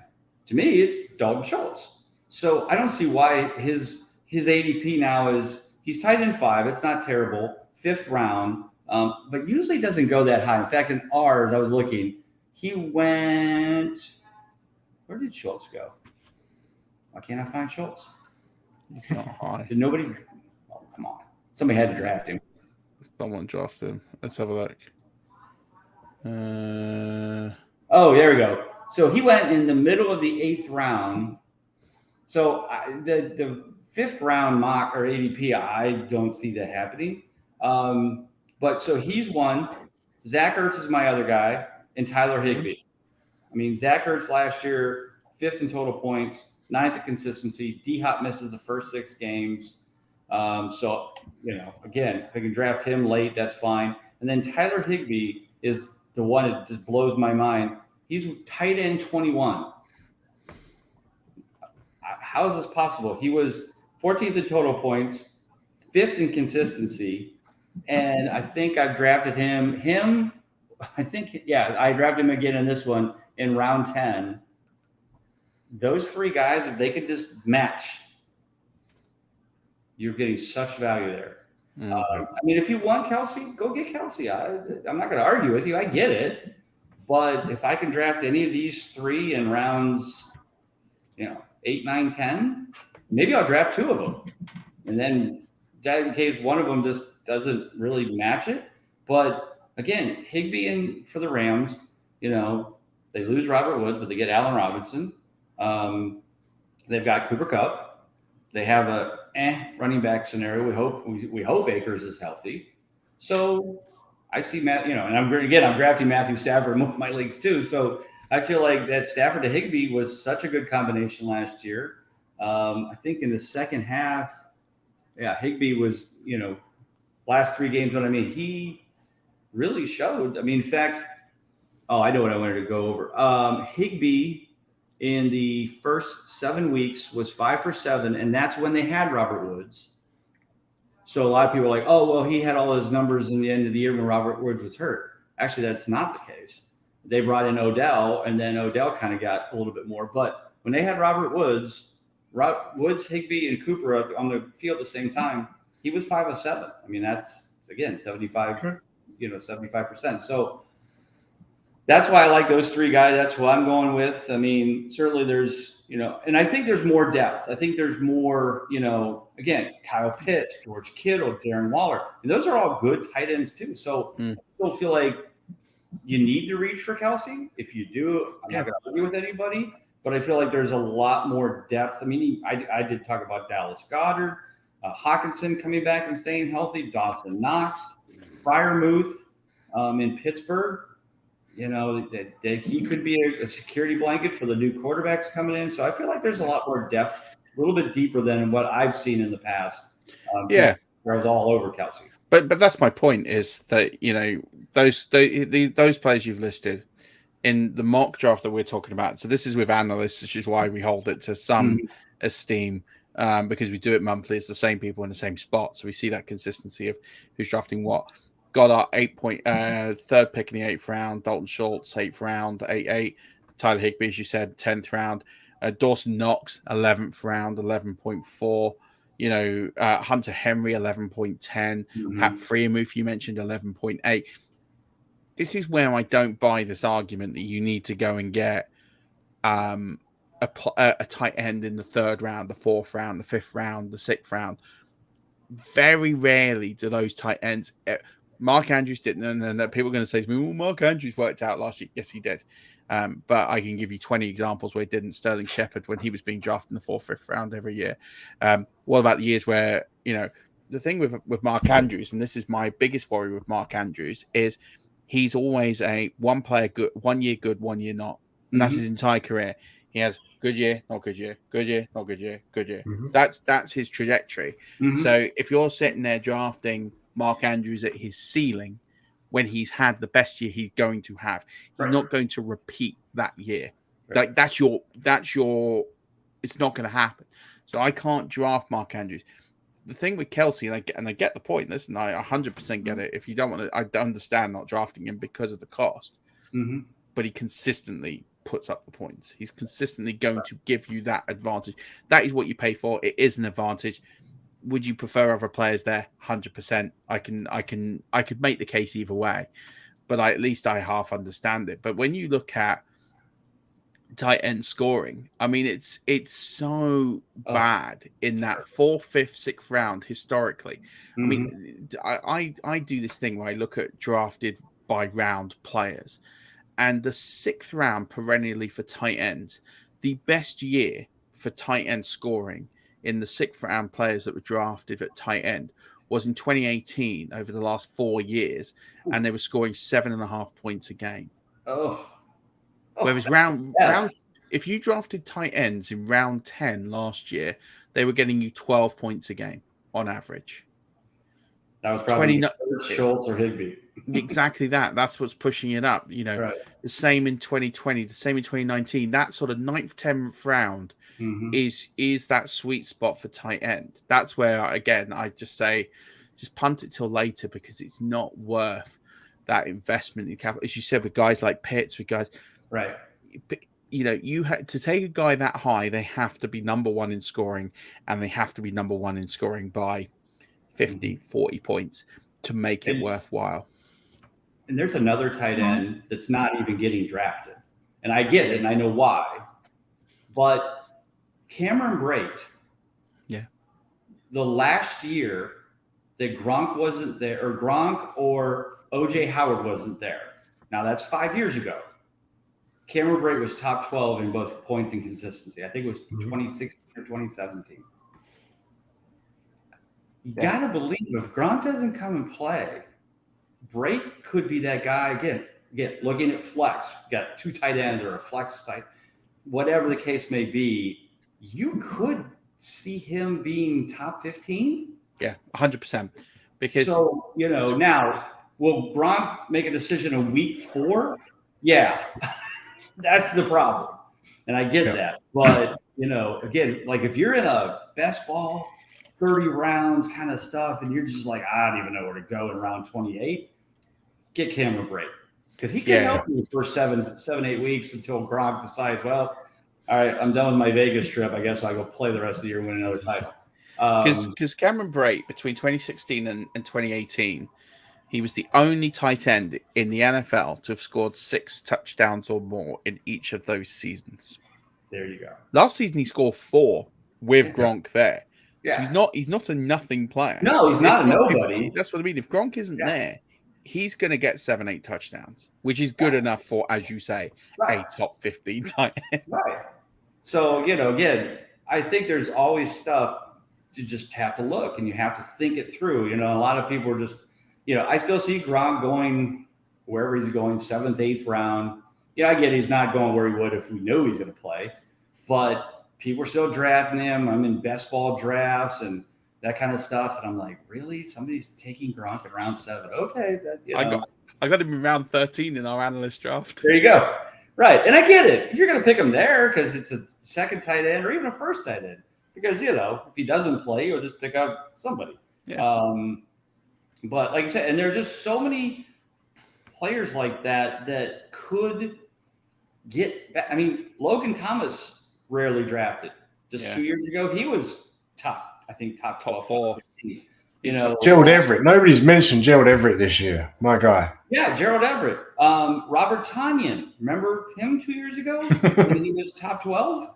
To me, it's Dalton Schultz. So I don't see why his ADP now is – he's tight end 5. It's not terrible. 5th round. But usually doesn't go that high. In fact, in ours, I was looking, he went Where did Schultz go? Why can't I find Schultz? He's not high. Did nobody? Oh, come on. Somebody had to draft him. Someone drafted him. Let's have a look. Oh, there we go. So he went in the middle of the 8th round. So the 5th round mock or ADP, I don't see that happening. But so he's one. Zach Ertz is my other guy, and Tyler Higby. I mean, Zach Ertz last year, 5th in total points, 9th in consistency. D-Hop misses the first 6 games. So, again, if I can draft him late, that's fine. And then Tyler Higby is the one that just blows my mind. He's tight end 21. How is this possible? He was 14th in total points, 5th in consistency, and I think I've drafted him. I drafted him again in this one in round 10. Those 3 guys, if they could just match, you're getting such value there. I mean, if you want Kelsey, go get Kelsey. I'm not going to argue with you. I get it. But if I can draft any of these 3 in rounds, 8, 9, 10, maybe I'll draft 2 of them. And then in case one of them just doesn't really match it. But again, Higby in for the Rams, they lose Robert Woods, but they get Allen Robinson. They've got Cooper Kupp. They have a running back scenario. We hope Akers is healthy. So I see Matt, and I'm drafting Matthew Stafford in my leagues too. So I feel like that Stafford to Higby was such a good combination last year. I think in the second half, Higby was, last 3 games. What I mean, he really showed. I mean, in fact, I know what I wanted to go over. Higby in the first 7 weeks was 5 for 7, and that's when they had Robert Woods. So a lot of people are like, oh, well, he had all his numbers in the end of the year when Robert Woods was hurt. Actually, that's not the case. They brought in Odell, and then Odell kind of got a little bit more. But when they had Robert Woods, Higby, and Cooper on the field at the same time, he was 5 of 7. I mean, that's, again, 75%. So that's why I like those 3 guys. That's who I'm going with. I mean, certainly there's, and I think there's more depth. I think there's more, again, Kyle Pitts, George Kittle, Darren Waller. And those are all good tight ends too. So I still feel like you need to reach for Kelsey. If you do, I'm not going to argue with anybody. But I feel like there's a lot more depth. I mean, I did talk about Dallas Goedert, Hawkinson coming back and staying healthy, Dawson Knox, Freiermuth in Pittsburgh. That he could be a security blanket for the new quarterbacks coming in. So I feel like there's a lot more depth, a little bit deeper than what I've seen in the past. Where I was all over Kelsey. But that's my point is that, those players you've listed in the mock draft that we're talking about. So this is with analysts, which is why we hold it to some esteem because we do it monthly. It's the same people in the same spot. So we see that consistency of who's drafting what. Got our 3rd pick in the 8th round. Dalton Schultz, 8th round, 8-8. Tyler Higby, as you said, 10th round. Dawson Knox, 11th round, 11.4. Hunter Henry, 11.10. Pat Freiermuth, you mentioned, 11.8. This is where I don't buy this argument that you need to go and get a tight end in the 3rd round, the 4th round, the 5th round, the 6th round. Very rarely do those tight ends. Mark Andrews didn't, and then people are going to say to me, well, Mark Andrews worked out last year. Yes, he did. But I can give you 20 examples where he didn't. Sterling Shepard, when he was being drafted in the 4th, 5th round every year. What about the years where, the thing with Mark Andrews, and this is my biggest worry with Mark Andrews, is he's always a one player good, 1 year good, 1 year not. And that's his entire career. He has good year, not good year, good year, not good year, good year. That's his trajectory. So if you're sitting there drafting Mark Andrews at his ceiling when he's had the best year he's going to have, he's not going to repeat that year. Like that's your it's not going to happen. So I can't draft Mark Andrews. The thing with Kelsey, and I get the point. Listen, I 100% get it. If you don't want to, I understand not drafting him because of the cost. But he consistently puts up the points. He's consistently going to give you that advantage. That is what you pay for. It is an advantage. Would you prefer other players there? 100%. I could make the case either way, but at least I half understand it. But when you look at tight end scoring. I mean, it's so bad in that 4th, 5th, 6th round historically. I mean, I do this thing where I look at drafted by round players, and the 6th round perennially for tight ends, the best year for tight end scoring in the 6th round players that were drafted at tight end was in 2018 over the last 4 years, and they were scoring 7.5 points a game. Whereas if you drafted tight ends in round 10 last year, they were getting you 12 points a game on average. That was probably Schultz or Higby. Exactly that. That's what's pushing it up. The same in 2020, the same in 2019. That sort of 9th, 10th round is that sweet spot for tight end. That's where, again, I just say, just punt it till later because it's not worth that investment in capital. As you said, with guys like Pitts, with guys, right? You had to take a guy that high. They have to be number one in scoring, and they have to be number one in scoring by 50, 40 points to make it worthwhile. And there's another tight end that's not even getting drafted. And I get it, and I know why. But Cameron Brate, the last year that Gronk wasn't there, or Gronk or O.J. Howard wasn't there. Now, that's 5 years ago. Cameron Brate was top 12 in both points and consistency. I think it was 2016 or 2017. You got to believe if Gronk doesn't come and play, Brate could be that guy again. Looking at flex, you got 2 tight ends or a flex tight, whatever the case may be, you could see him being top 15. Yeah, 100%. Because now will Gronk make a decision in week 4? Yeah, that's the problem, and I get that. But again, like if you're in a best ball 30 rounds kind of stuff, and you're just like, I don't even know where to go in round 28, get Cameron Brate because he can help you for 7-8 weeks until Gronk decides, well, all right, I'm done with my Vegas trip. I guess I'll go play the rest of the year and win another title. Because Cameron Brate, between 2016 and 2018, he was the only tight end in the NFL to have scored 6 touchdowns or more in each of those seasons. There you go. Last season, he scored 4 with Gronk there. Yeah. So he's not a nothing player. No, he's not a nobody. That's what I mean. If Gronk isn't there, he's going to get 7-8 touchdowns, which is good enough for, as you say, a top 15 tight end. Right. So, again, I think there's always stuff you just have to look and you have to think it through. A lot of people are just, I still see Gronk going wherever he's going, 7th, 8th round. I get he's not going where he would if we knew he's going to play, but people are still drafting him. I'm in best ball drafts and that kind of stuff. And I'm like, really? Somebody's taking Gronk in round 7. Okay. I got him in round 13 in our analyst draft. There you go. Right. And I get it. If you're going to pick him there because it's a second tight end or even a first tight end, because, if he doesn't play, you'll just pick up somebody. Yeah. But like I said, and there's just so many players like that could get back. I mean, Logan Thomas rarely drafted. Just 2 years ago, he was top 12, 4. 15, Gerald Everett. Nobody's mentioned Gerald Everett this year. My guy. Yeah, Gerald Everett. Robert Tonyan. Remember him 2 years ago when he was top 12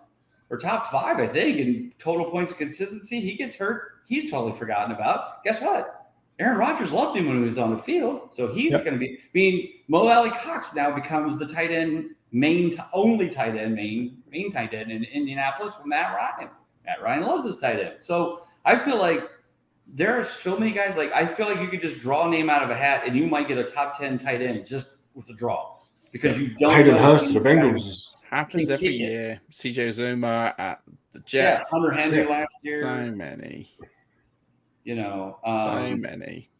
or top 5, I think, in total points of consistency. He gets hurt. He's totally forgotten about. Guess what? Aaron Rodgers loved him when he was on the field, so he's going to be. I mean, Mo Alley Cox now becomes the tight end main tight end in Indianapolis with Matt Ryan. Matt Ryan loves his tight end. So I feel like there are so many guys. Like I feel like you could just draw a name out of a hat, and you might get a top 10 tight end just with a draw because you don't. Hayden Hurst to the Bengals happens every year. CJ Zuma at the Jets. Yeah, Hunter Henry last year. So many. So many.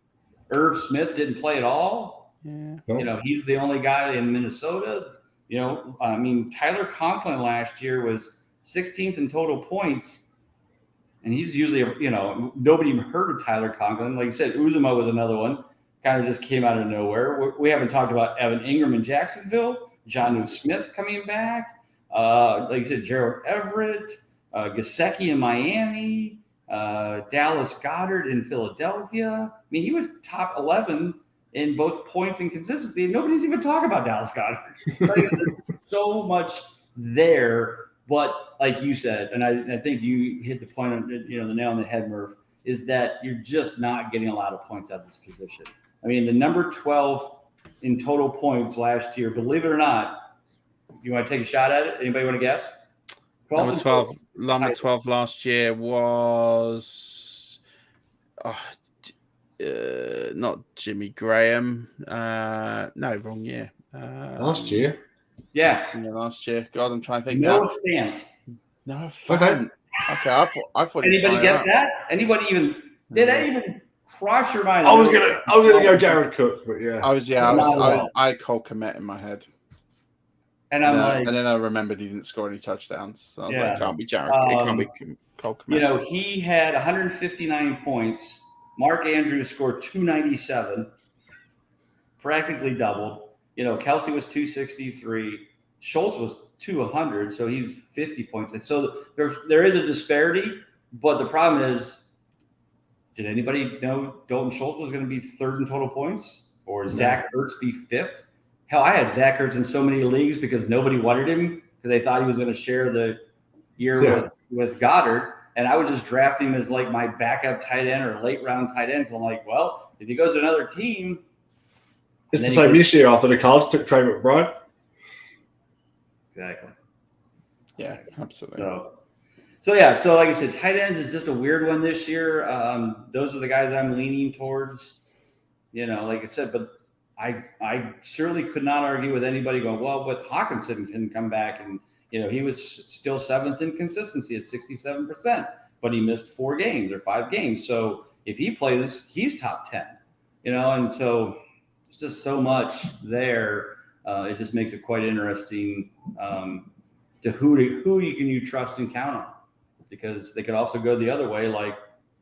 Irv Smith didn't play at all. Yeah. He's the only guy in Minnesota. I mean, Tyler Conklin last year was 16th in total points, and he's usually, nobody even heard of Tyler Conklin. Like you said, Uzuma was another one, kind of just came out of nowhere. We haven't talked about Evan Ingram in Jacksonville, Jonnu Smith coming back, like you said, Gerald Everett, Gesicki in Miami, Dallas Goedert in Philadelphia. I mean, he was top 11 in both points and consistency. Nobody's even talking about Dallas Goedert. There's so much there. But like you said, and I think you hit the point on, the nail on the head, Murph, is that you're just not getting a lot of points out of this position. I mean, the number 12 in total points last year, believe it or not, you want to take a shot at it? Anybody want to guess? Number 12 last year was not Jimmy Graham. No, wrong year. Last year? Yeah, last year. God, I'm trying to think. Noah Fant. Noah Fant. Okay, I thought. Anybody guess that? Anybody even did that even cross your mind? I was gonna go Jared Cook, but yeah. I had Cole Kmet in my head. And and then I remembered he didn't score any touchdowns. So I was like, it can't be Jared. It can't be Cole Kmet. He had 159 points. Mark Andrews scored 297, practically doubled. Kelsey was 263. Schultz was 200, so he's 50 points. And so there is a disparity, but the problem is, did anybody know Dalton Schultz was going to be third in total points, or Zach Ertz be fifth? Hell, I had Zach Ertz in so many leagues because nobody wanted him because they thought he was going to share the year with Goddard, and I would just draft him as like my backup tight end or late round tight end. So I'm like, well, if he goes to another team. It's the same this year after the Cards took Trey McBride. Exactly. Yeah, absolutely. So like I said, tight ends is just a weird one this year. Those are the guys I'm leaning towards. Like I said, but I certainly could not argue with anybody going, well, but Hawkinson can come back and he was still seventh in consistency at 67%, but he missed 4 games or 5 games. So if he plays, he's top 10. And so. Just so much there. It just makes it quite interesting to who you can trust and count on, because they could also go the other way like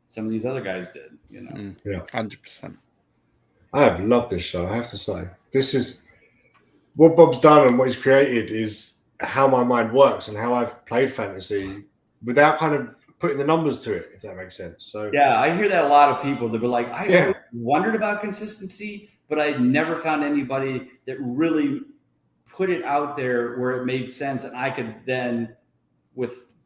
some of these other guys did. Yeah, 100%. I have loved this show. I have to say, this is what Bob's done and what he's created is how my mind works and how I've played fantasy without kind of putting the numbers to it, if that makes sense. So yeah, I hear that a lot of people. They'll be like, I always wondered about consistency, but I never found anybody that really put it out there where it made sense. And I could then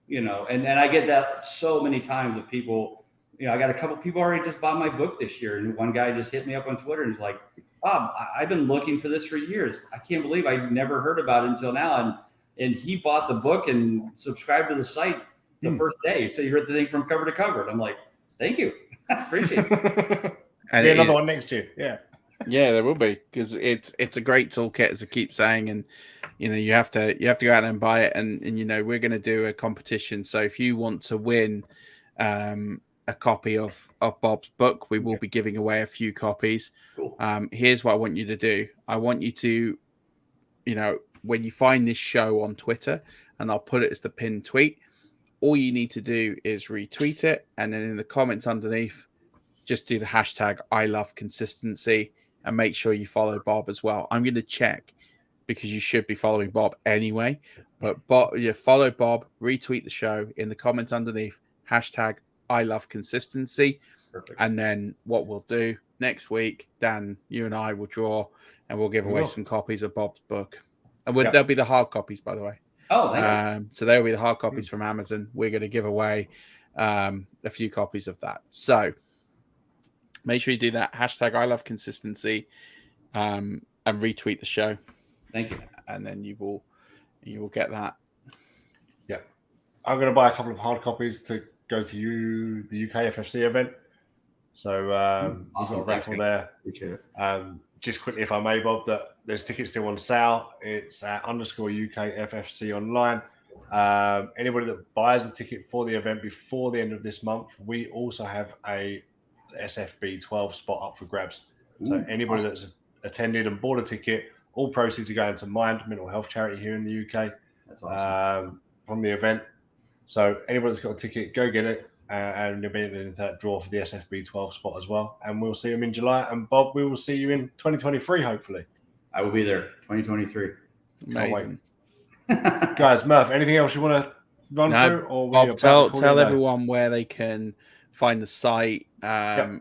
and I get that so many times of people, I got a couple people already just bought my book this year. And one guy just hit me up on Twitter and he's like, Bob, I've been looking for this for years. I can't believe I never heard about it until now. And he bought the book and subscribed to the site the first day. So you read the thing from cover to cover. And I'm like, thank you. Appreciate it. And another one next year. Yeah. Yeah, there will be, because it's a great toolkit, as I keep saying, and you have to go out and buy it, and we're going to do a competition. So if you want to win a copy of Bob's book, we will be giving away a few copies. Cool. Here's what I want you to do. I want you to, when you find this show on Twitter, and I'll put it as the pinned tweet, all you need to do is retweet it, and then in the comments underneath, just do the hashtag #ILoveConsistency. And make sure you follow Bob as well. I'm going to check, because you should be following Bob anyway. But follow Bob, retweet the show in the comments underneath, hashtag #ILoveConsistency. Perfect. And then what we'll do next week, Dan, you and I will draw, and we'll give away some copies of Bob's book. And there'll be the hard copies, by the way. Oh, thank you. So there'll be the hard copies from Amazon. We're going to give away a few copies of that. So make sure you do that. Hashtag #ILoveConsistency, and retweet the show. Thank you. And then you will get that. Yeah. I'm going to buy a couple of hard copies to go to the UK FFC event. So we've got a raffle there. Appreciate it. Just quickly, if I may, Bob, that there's tickets still on sale. It's at _UK FFC online. Anybody that buys a ticket for the event before the end of this month, we also have a SFB 12 spot up for grabs. So anybody that's attended and bought a ticket, all proceeds are going to Mind Mental Health Charity here in the UK. That's awesome. From the event. So anybody that's got a ticket, go get it, and you'll be in that draw for the SFB 12 spot as well. And we'll see them in July. And Bob, we will see you in 2023, hopefully. I will be there, 2023. Amazing. Guys, Murph, anything else you want to run through? Or Bob, tell everyone where they can find the site,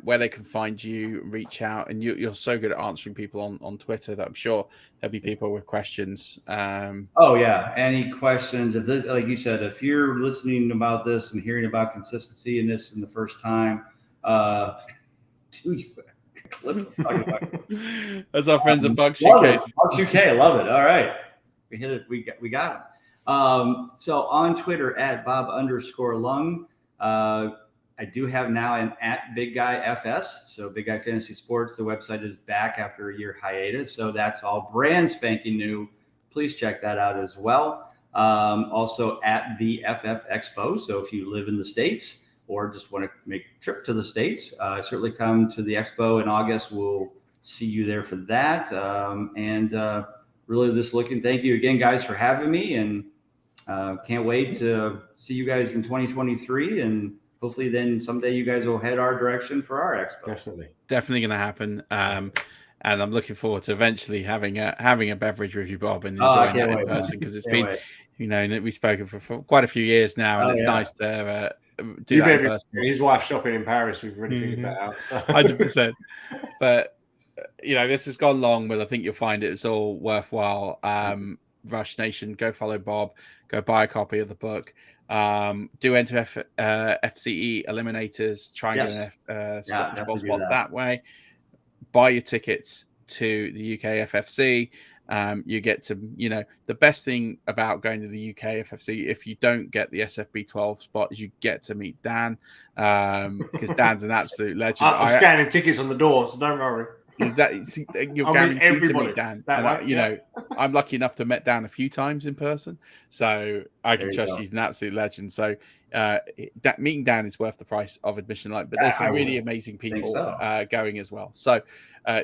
where they can find you, reach out. And you're so good at answering people on Twitter that I'm sure there'll be people with questions. Oh yeah, any questions? If this, like you said, if you're listening about this and hearing about consistency in this in the first time, As our friends at Bucks UK. UK. Bucks UK, I love it. All right, we hit it. We got it. So on Twitter at Bob_Lung. I do have now an at Big Guy FS. So Big Guy Fantasy Sports. The website is back after a year hiatus. So that's all brand spanking new. Please check that out as well. Also at the FF Expo. So if you live in the States or just want to make a trip to the States, certainly come to the Expo in August. We'll see you there for that. Really just thank you again, guys, for having me. And can't wait to see you guys in 2023. And hopefully then someday you guys will head our direction for our Expo. Definitely going to happen. And I'm looking forward to eventually having a beverage with you, Bob, and enjoying that in person, because it's been, we've spoken for quite a few years now, and it's nice to do that in person. His wife's shopping in Paris. We've really figured that out. So. 100%. But this has gone long, but I think you'll find it's all worthwhile. Rush Nation, go follow Bob, go buy a copy of the book. Do enter FCE Eliminators, try and get a Scottish Bowl spot that way. Buy your tickets to the UK FFC. You get to, the best thing about going to the UK FFC, if you don't get the SFB 12 spot, is you get to meet Dan, because Dan's an absolute legend. I'm scanning tickets on the door, so don't worry. Exactly. You're guaranteed to meet Dan. I'm lucky enough to have met Dan a few times in person, so I can trust he's an absolute legend. So meeting Dan is worth the price of admission. But there's some really amazing people going as well. So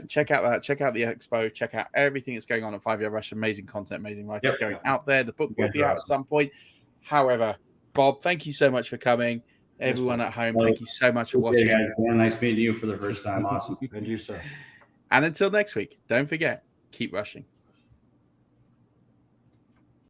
check out that. Check out the expo. Check out everything that's going on at 5 Yard Rush. Amazing content, amazing writers going out there. The book will be out at some point. However, Bob, thank you so much for coming. Everyone at home, thank you so much for watching. Nice meeting you for the first time. Awesome. And you, sir. And until next week, don't forget, keep rushing.